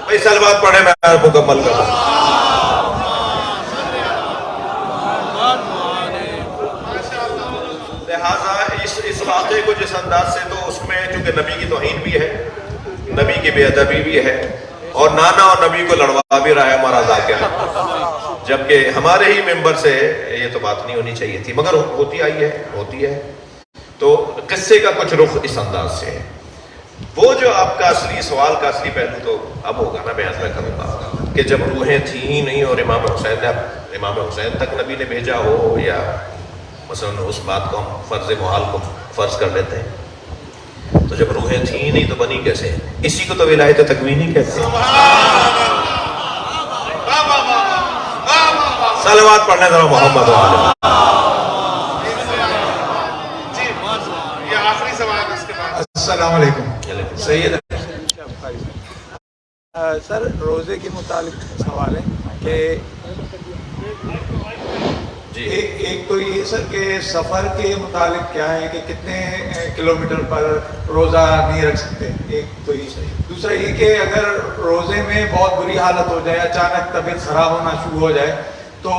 بھائی سلوات پڑھیں، میں مکمل کر رہا ہوں. لہٰذا اس واقعے کو جس انداز سے، تو اس میں چونکہ نبی کی توہین بھی ہے، نبی کی بے ادبی بھی ہے، اور نانا اور نبی کو لڑوا بھی رہا ہے ہمارا ذاکر، جبکہ ہمارے ہی ممبر سے یہ تو بات نہیں ہونی چاہیے تھی، مگر ہوتی ہے. تو قصے کا کچھ رخ اس انداز سے ہے. وہ جو آپ کا اصلی سوال کا اصلی پہلو تو اب ہوگا نا، بیان میں کروں گا کہ جب روحیں تھیں ہی نہیں اور امام حسین تک نبی نے بھیجا ہو، یا مثلا اس بات کو ہم فرض محال کو فرض کر لیتے ہیں، تو جب روحیں تھیں ہی نہیں تو بنی کیسے؟ اسی کو تو ولایت تکوینی کہتے ہیں. صلوات پڑھنے ذرا محمد و آل محمد. یہ آخری سوال اس کے بعد. السلام علیکم. سید سر، روزے کے متعلق سوال ہے کہ جی، ایک تو یہ سر کہ سفر کے متعلق کیا ہے کہ کتنے کلومیٹر پر روزہ نہیں رکھ سکتے، ایک تو یہ صحیح. دوسرا یہ کہ اگر روزے میں بہت بری حالت ہو جائے، اچانک طبیعت خراب ہونا شروع ہو جائے تو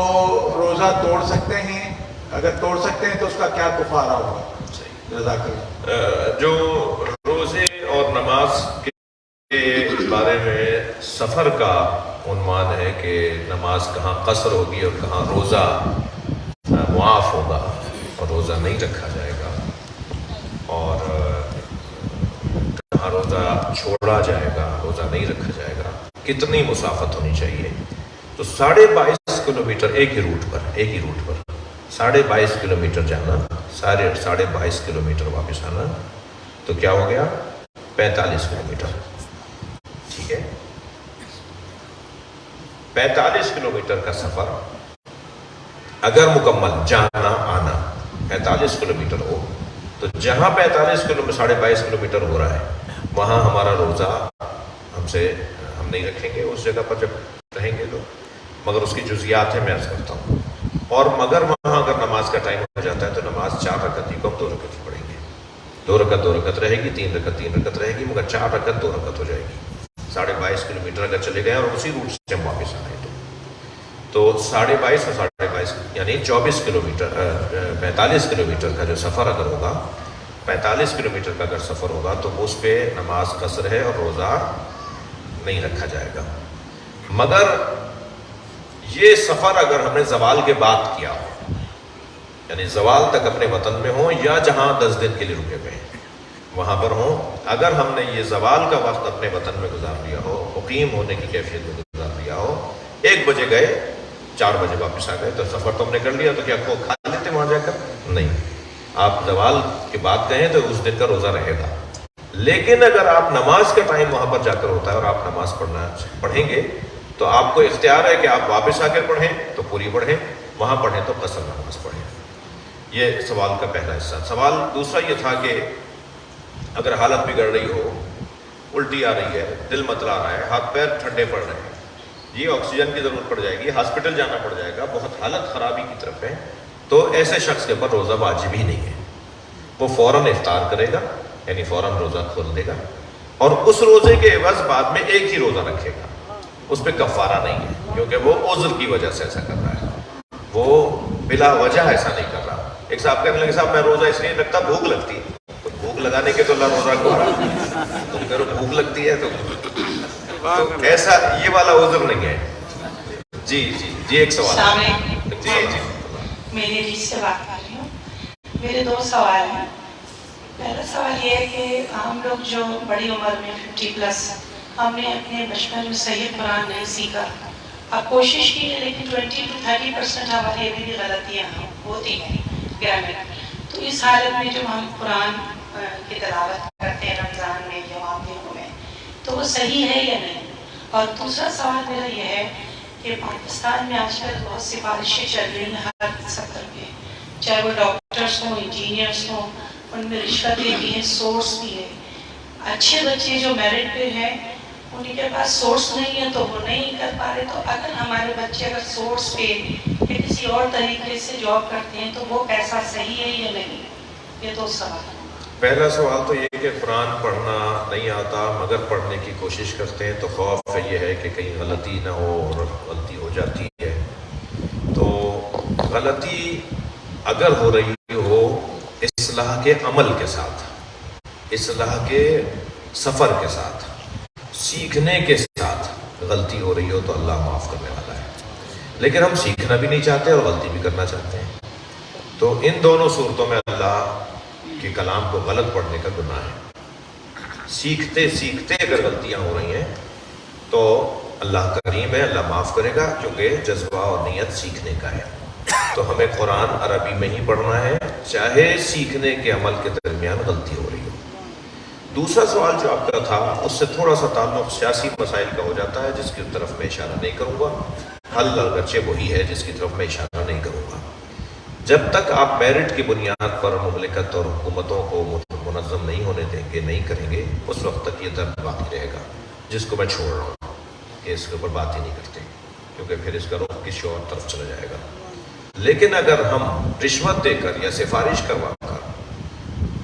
روزہ توڑ سکتے ہیں؟ اگر توڑ سکتے ہیں تو اس کا کیا کفارہ ہوگا؟ جزاک اللہ. جو روزے اور نماز کے بارے میں سفر کا عنوان ہے کہ نماز کہاں قصر ہوگی اور کہاں روزہ معاف ہوگا اور روزہ نہیں رکھا جائے گا، اور کہاں روزہ چھوڑا جائے گا، روزہ نہیں رکھا جائے گا، کتنی مسافت ہونی چاہیے. تو 22.5 کلومیٹر ایک ہی روٹ پر 22.5 کلومیٹر جانا، 22.5 کلومیٹر واپس آنا، تو کیا ہو گیا؟ 45 کلومیٹر. ٹھیک ہے، 45 کلومیٹر کا سفر اگر مکمل جانا آنا 45 کلومیٹر ہو، تو جہاں 22.5 کلومیٹر ہو رہا ہے وہاں ہمارا روزہ ہم نہیں رکھیں گے. اس جگہ پر جب رہیں گے تو، مگر اس کی جزیات ہے میں عرض کرتا ہوں. اور مگر وہاں اگر نماز کا ٹائم ہو جاتا ہے تو نماز 4 رکعت ہی کو ہم 2 رکعت ہی پڑھیں گے. 2 رکعت رہے گی، 3 رکعت رہے گی، مگر 4 رکعت 2 رکعت ہو جائے گی. 22.5 کلومیٹر اگر چلے گئے اور اسی روٹ سے ہم واپس آ گئے تو 22.5 اور 22.5 یعنی 24 کلومیٹر 45 کلومیٹر کا جو سفر اگر ہوگا، 45 کلومیٹر کا اگر سفر ہوگا تو اس پہ نماز قصر ہے اور روزہ نہیں رکھا جائے گا. مگر یہ سفر اگر ہم نے زوال کے بعد کیا ہو، یعنی زوال تک اپنے وطن میں ہوں یا جہاں 10 دن کے لیے رکے ہوئے ہیں وہاں پر ہوں، اگر ہم نے یہ زوال کا وقت اپنے وطن میں گزار لیا ہو، مقیم ہونے کی کیفیت میں گزار لیا ہو، 1 بجے گئے 4 بجے واپس آ گئے، تو سفر تو ہم نے کر لیا، تو کیا کو کھا لیتے وہاں جا کر؟ نہیں. آپ زوال کے بعد گئے تو اس دن کا روزہ رہے گا. لیکن اگر آپ نماز کا ٹائم وہاں پر جا کر ہوتا ہے اور آپ نماز پڑھیں گے تو آپ کو اختیار ہے کہ آپ واپس آ کر پڑھیں تو پوری پڑھیں، وہاں پڑھیں تو قصر نماز پڑھیں. یہ سوال کا پہلا حصہ. سوال دوسرا یہ تھا کہ اگر حالت بگڑ رہی ہو الٹی آ رہی ہے، دل متلا رہا ہے، ہاتھ پیر ٹھنڈے پڑ رہے ہیں، یہ آکسیجن کی ضرورت پڑ جائے گی، ہاسپٹل جانا پڑ جائے گا، بہت حالت خرابی کی طرف ہے، تو ایسے شخص کے اوپر روزہ واجب ہی نہیں ہے. وہ فوراً افطار کرے گا، یعنی فوراً روزہ کھول دے گا، اور اس روزے کے عوض بعد میں ایک ہی روزہ رکھے گا. اس پہ کفارہ نہیں ہے، کیونکہ وہ عذر کی وجہ سے ایسا کر رہا ہے، وہ بلا وجہ ایسا نہیں کر رہا. ایک صاحب کہنے لگے صاحب میں روزہ اس لیے رکھتا بھوک لگتی ہے. تو بھوک لگانے کے تو اللہ روزہ کو تم کرو بھوک لگتی ہے تو ایسا یہ والا عذر نہیں ہے. جی ایک سوال. جی میری ریچ سے بات کر رہی ہوں. میرے 2 سوال ہیں. پہلا سوال یہ ہے کہ ہم لوگ جو بڑی عمر میں 50+، ہم نے اپنے بچپن میں صحیح قرآن نہیں سیکھا. اب کوشش کی ہے لیکن 20 to 30% ہماری ابھی بھی غلطیاں ہوتی ہیں گرامر. تو اس حالت میں جب ہم قرآن کی تلاوت کرتے ہیں رمضان میں یا عام دنوں میں، تو وہ صحیح ہے یا نہیں؟ اور دوسرا سوال میرا یہ ہے کہ پاکستان میں آج کل بہت سفارشیں چل رہی ہیں ہر سطح پہ، چاہے وہ ڈاکٹرس ہوں، انجینئرس ہوں، ان میں رشوتیں بھی ہیں، سورس بھی ہے. اچھے بچے جو میرٹ پہ ہیں ان کے پاس سورس نہیں ہے تو وہ نہیں کر پا رہے. تو اگر ہمارے بچے اگر سورس پہ یا کسی اور طریقے سے جاب کرتے ہیں تو وہ پیسہ صحیح ہے یا نہیں؟ یہ 2 سوال. پہلا سوال تو یہ کہ قرآن پڑھنا نہیں آتا مگر پڑھنے کی کوشش کرتے ہیں، تو خوف یہ ہے کہ کہیں غلطی نہ ہو اور غلطی ہو جاتی ہے. تو غلطی اگر ہو رہی ہو اصلاح کے عمل کے ساتھ، اصلاح کے سفر کے ساتھ، سیکھنے کے ساتھ غلطی ہو رہی ہو تو اللہ معاف کرنے والا ہے. لیکن ہم سیکھنا بھی نہیں چاہتے اور غلطی بھی کرنا چاہتے ہیں، تو ان دونوں صورتوں میں اللہ کے کلام کو غلط پڑھنے کا گناہ ہے. سیکھتے سیکھتے اگر غلطیاں ہو رہی ہیں تو اللہ کریم ہے، اللہ معاف کرے گا، کیونکہ جذبہ اور نیت سیکھنے کا ہے. تو ہمیں قرآن عربی میں ہی پڑھنا ہے چاہے سیکھنے کے عمل کے درمیان غلطی ہو رہی ہو. دوسرا سوال جو آپ کا تھا اس سے تھوڑا سا تعلق سیاسی مسائل کا ہو جاتا ہے، جس کی طرف میں اشارہ نہیں کروں گا. حل اگرچہ وہی ہے جس کی طرف میں اشارہ نہیں کروں گا. جب تک آپ میرٹ کی بنیاد پر مملکت اور حکومتوں کو منظم نہیں ہونے دیں گے، نہیں کریں گے، اس وقت تک یہ درد باقی رہے گا، جس کو میں چھوڑ رہا ہوں کہ اس کے اوپر بات ہی نہیں کرتے، کیونکہ پھر اس کا رخ کسی اور طرف چلا جائے گا. لیکن اگر ہم رشوت دے کر یا سفارش کروا کر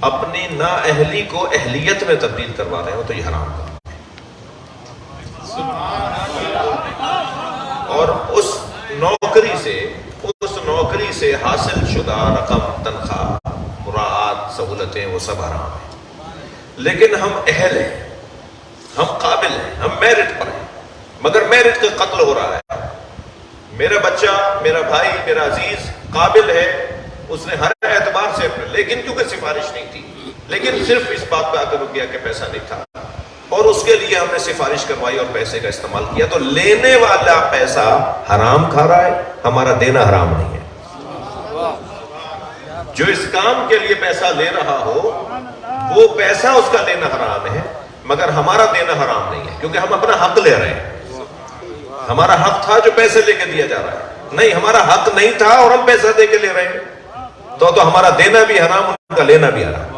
اپنی نااہلی کو اہلیت میں تبدیل کروا رہے ہو تو یہ حرام کام ہے. اور اس نوکری سے حاصل شدہ رقم، تنخواہ، مراعات، سہولتیں، وہ سب حرام ہیں. لیکن ہم اہل ہیں، ہم قابل ہیں، ہم میرٹ پر ہیں، مگر میرٹ کا قتل ہو رہا ہے. میرا بچہ، میرا بھائی، میرا عزیز قابل ہے، اس نے ہر اعتبار سے، لیکن کیونکہ سفارش نہیں تھی، لیکن صرف اس بات پہ آ کر رک گیا کہ پیسہ نہیں تھا، اور اس کے لیے ہم نے سفارش کروائی اور پیسے کا استعمال کیا، تو لینے والا پیسہ حرام کھا رہا ہے، ہمارا دینا حرام نہیں ہے. جو اس کام کے لیے پیسہ لے رہا ہو وہ پیسہ اس کا لینا حرام ہے، مگر ہمارا دینا حرام نہیں ہے، کیونکہ ہم اپنا حق لے رہے ہیں. ہمارا حق تھا جو پیسے لے کے دیا جا رہا ہے، نہیں ہمارا حق نہیں تھا اور ہم پیسہ دے کے لے رہے ہیں، تو ہمارا دینا بھی حرام، ان کا لینا بھی حرام.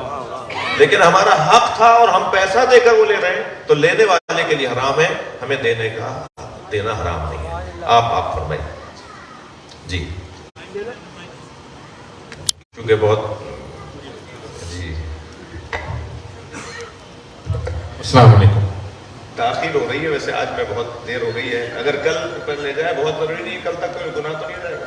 لیکن ہمارا حق تھا اور ہم پیسہ دے کر وہ لے رہے ہیں تو لینے والے کے لیے حرام ہے، ہمیں دینا حرام نہیں ہے. آپ فرمائیں. جی کیونکہ بہت جی السلام علیکم. تاخیر ہو رہی ہے، ویسے آج میں بہت دیر ہو گئی ہے، اگر کل پر لے جائے بہت ضروری نہیں، کل تک کوئی گناہ تو نہیں جائے گا.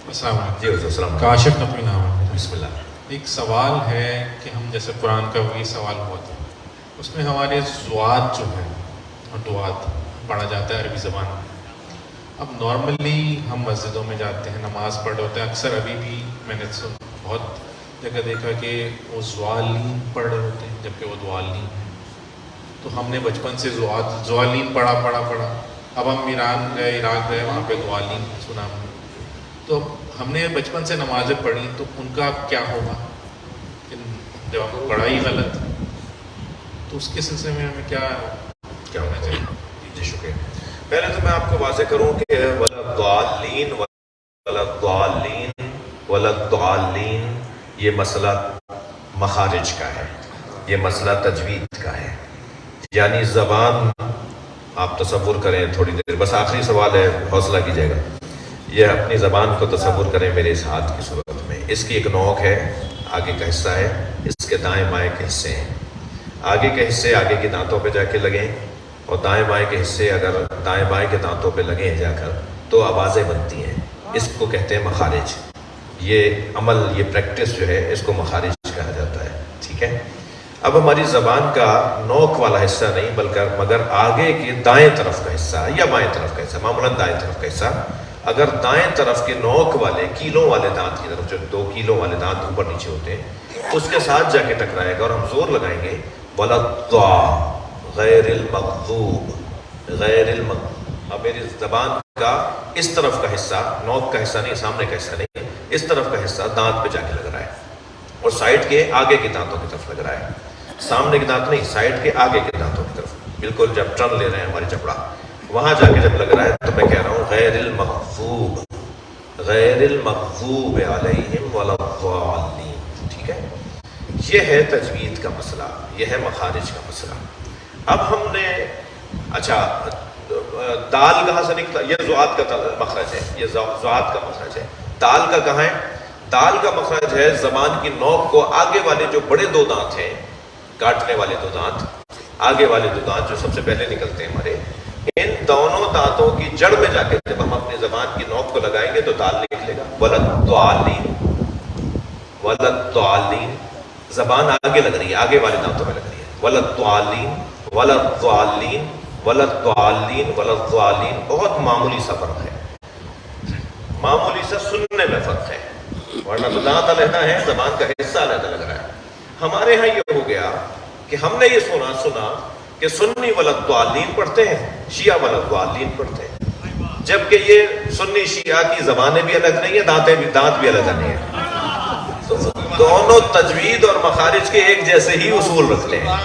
السلام علیکم. جی السلام. کاشف نقوی نام ہے. بسم اللہ. ایک سوال ہے کہ ہم جیسے قرآن کا وہی سوال ہوا تھا، اس میں ہمارے زوات جو ہیں اور دعات پڑھا جاتا ہے عربی زبان میں. اب نارملی ہم مسجدوں میں جاتے ہیں، نماز پڑھ رہے ہوتے ہیں، اکثر ابھی بھی میں نے بہت جگہ دیکھا کہ وہ زوالین پڑھ رہے ہوتے ہیں جبکہ وہ دوالین ہیں. تو ہم نے بچپن سے زوالین پڑھا. اب ہم ایران گئے، عراق گئے، وہاں پہ دوالین سنا ہم نے. تو ہم نے بچپن سے نمازیں پڑھی، تو ان کا کیا ہوگا جب ہم پڑھا ہی غلط، تو اس کے سلسلے میں ہمیں کیا ہونا چاہیے؟ جی شکریہ. پہلے تو میں آپ کو واضح کروں کہ ولد یہ مسئلہ مخارج کا ہے. یہ مسئلہ تجوید کا ہے. یعنی زبان آپ تصور کریں تھوڑی دیر، بس آخری سوال ہے، حوصلہ کیجیے گا. یہ اپنی زبان کو تصور کریں میرے اس ہاتھ کی صورت میں. اس کی ایک نوک ہے، آگے کا حصہ ہے، اس کے دائیں بائیں کے حصے ہیں. آگے کے حصے آگے کے دانتوں پہ جا کے لگیں، اور دائیں بائیں کے حصے اگر دائیں بائیں کے دانتوں پہ لگیں جا کر تو آوازیں بنتی ہیں. اس کو کہتے ہیں مخارج. یہ عمل، یہ پریکٹس جو ہے اس کو مخارج کہا جاتا ہے. ٹھیک ہے. اب ہماری زبان کا نوک والا حصہ نہیں بلکہ مگر آگے کے دائیں طرف کا حصہ یا بائیں طرف کا حصہ، معمولاً دائیں طرف کا حصہ، اگر دائیں طرف کے نوک والے کیلوں والے دانت کی طرف، جو 2 کیلوں والے دانت اوپر نیچے ہوتے ہیں، اس کے ساتھ جا کے ٹکرائے گا اور ہم زور لگائیں گے وَلَضَّا غیر المغضوب غیر المغضوب. اب میری زبان کا اس طرف کا حصہ، نوک کا حصہ نہیں، سامنے کا حصہ نہیں، اس طرف کا حصہ دانت پہ جا کے لگ رہا ہے اور سائڈ کے آگے کے دانتوں کی طرف لگ رہا ہے. سامنے کے دانت نہیں، سائڈ کے آگے کے دانتوں کی طرف، بالکل جب ٹرن لے رہے ہیں ہماری چپڑا، وہاں جا کے جب لگ رہا ہے تو میں کہہ رہا ہوں غیر المغضوب غیر المغضوب علیہم ولا الضالین. ٹھیک ہے. یہ ہے تجوید کا مسئلہ، یہ ہے مخارج کا مسئلہ. اب ہم نے اچھا دال کہاں سے نکلا؟ یہ زوات کا مخرج ہے، یہ زوات کا مخرج ہے. دال کا کہاں ہے؟ دال کا مخرج ہے زبان کی نوک کو آگے والے جو بڑے 2 دانت ہیں، کاٹنے والے 2 دانت، آگے والے 2 دانت جو سب سے پہلے نکلتے ہیں ہمارے، ان دونوں دانتوں کی جڑ میں جا کے جب ہم اپنی زبان کی نوک کو لگائیں گے تو دال نکلے گا. وَلَضَّالِّينَ وَلَضَّالِّينَ. زبان آگے لگ رہی ہے، آگے والے دانتوں میں لگ رہی ہے. وَلَضَّالِّينَ وَلَضَّالِّينَ وَلَضَّالِّينَ وَلَضَّالِّينَ. بہت معمولی سا فرق ہے، معمولی سا سننے میں فرق ہے، ورنہ تو دانت علیحدہ ہے، زبان کا حصہ علیحدہ لگ رہا ہے. ہمارے ہاں یہ ہو گیا کہ ہم نے یہ سنا کہ سنی وَلَضَّالِّينَ پڑھتے ہیں، شیعہ وَلَضَّالِّينَ پڑھتے ہیں، جبکہ یہ سنی شیعہ کی زبانیں بھی الگ نہیں ہیں، دانت بھی الگ نہیں ہیں. تو دونوں تجوید اور مخارج کے ایک جیسے ہی اصول رکھتے ہیں.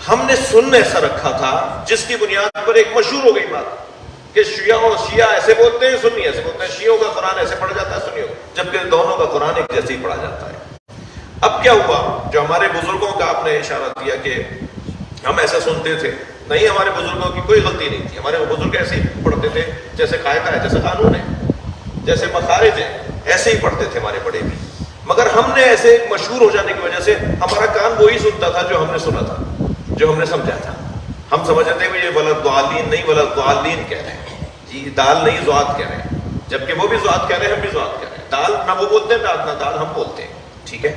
ہم نے سننے سے رکھا تھا جس کی بنیاد پر ایک مشہور ہو گئی بات کہ شیعہ ایسے بولتے ہیں، سنی ایسے بولتے ہیں. شیعوں کا قرآن ایسے پڑھا جاتا ہے، سنیوں کا، جبکہ دونوں کا قرآن ایک جیسے ہی پڑھا جاتا ہے. اب کیا ہوا؟ جو ہمارے بزرگوں کا آپ نے اشارہ دیا کہ ہم ایسا سنتے تھے، نہیں، ہمارے بزرگوں کی کوئی غلطی نہیں تھی. ہمارے بزرگ ایسے ہی پڑھتے تھے جیسے قاعدہ ہے، جیسے قانون ہے، جیسے مخارج ہیں، ایسے ہی پڑھتے تھے ہمارے بڑے بھی. مگر ہم نے ایسے مشہور ہو جانے کی وجہ سے ہمارا کان وہی سنتا تھا جو ہم نے سنا تھا، جو ہم نے سمجھا تھا. ہم سمجھتے ہیں یہ وَلَضَّالِّينَ نہیں، وَلَضَّالِّينَ کہہ رہے ہیں، جی دال نہیں زوات کہہ رہے ہیں، جبکہ وہ بھی زوات کہہ رہے ہیں، ہم بھی زوات کہہ رہے ہیں. دال نہ وہ بولتے ہیں، نہ دال ہم بولتے ہیں. ٹھیک ہے.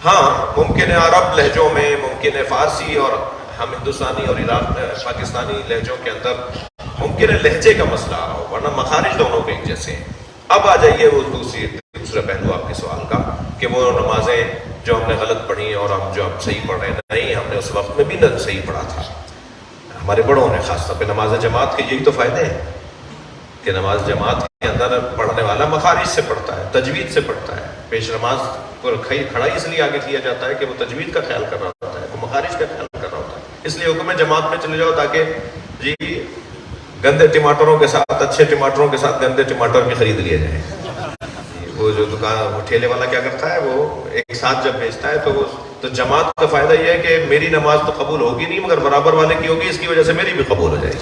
ہاں ممکن ہے عرب لہجوں میں، ممکن ہے فارسی اور ہم ہندوستانی اور پاکستانی لہجوں کے اندر ممکن ہے لہجے کا مسئلہ آ رہا ہو، ورنہ مخارج دونوں کے ایک جیسے ہیں. اب آ جائیے وہ دوسرا پہلو آپ کے سوال کا کہ وہ نمازیں جو ہم نے غلط پڑھی اور ہم جو صحیح پڑھ رہے ہیں، نہیں، ہم نے اس وقت میں بھی نہ صحیح پڑھا تھا. ہمارے بڑوں نے خاص طور پہ نماز جماعت کے یہی تو فائدے ہیں کہ نماز جماعت کے اندر پڑھنے والا مخارج سے پڑھتا ہے، تجوید سے پڑھتا ہے. پیش نماز کو کھڑا اس لیے آگے کیا جاتا ہے کہ وہ تجوید کا خیال کر رہا ہوتا ہے، وہ مخارج کا خیال کر رہا ہوتا ہے. اس لیے حکم جماعت میں چلے جاؤ تاکہ جی گندے ٹماٹروں کے ساتھ اچھے ٹماٹروں کے ساتھ گندے ٹماٹر بھی خرید لیے جائیں. وہ جو دکان ٹھیلے والا کیا کرتا ہے، وہ ایک ساتھ جب بیچتا ہے تو جماعت کا فائدہ یہ ہے کہ میری نماز تو قبول ہوگی نہیں مگر برابر والے کی ہوگی، اس کی وجہ سے میری بھی قبول ہو جائے گی.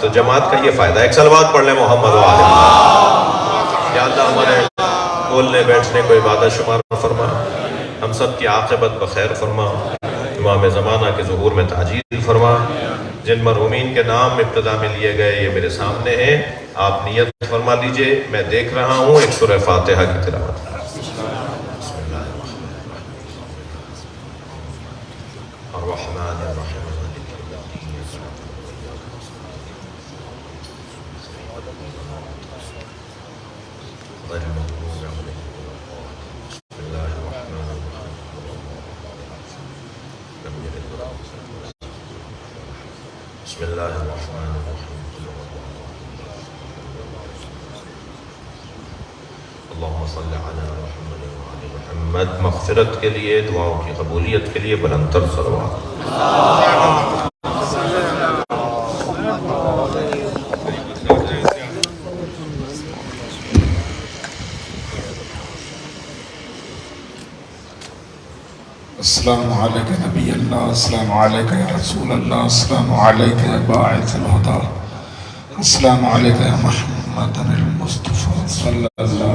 تو جماعت کا یہ فائدہ ہے. ایک صلوات پڑھ لیں محمد وعلہ. یا اللہ ہمارے بولنے بیٹھنے کو عبادت شمار فرما، ہم سب کی عاقبت بخیر فرما، امام زمانہ کے ظہور میں تعجیل فرما. جن مرحومین کے نام ابتدا میں لیے گئے یہ میرے سامنے ہیں، آپ نیت فرما لیجئے. میں دیکھ رہا ہوں ایک سورہ فاتحہ کی تلاوت. الرحمن الرحیم بسم اللہ الرحمن الرحیم. اللہم صلی علی محمد وعلی محمد. مغفرت کے لیے، دعاؤں کی قبولیت کے لیے بلندتر صلوات. السلام علیک نبی اللہ، السلام علیک یا رسول اللہ، السلام علیک یا باعث الہدی، السلام علیک یا محمد المصطفیٰ صلی اللہ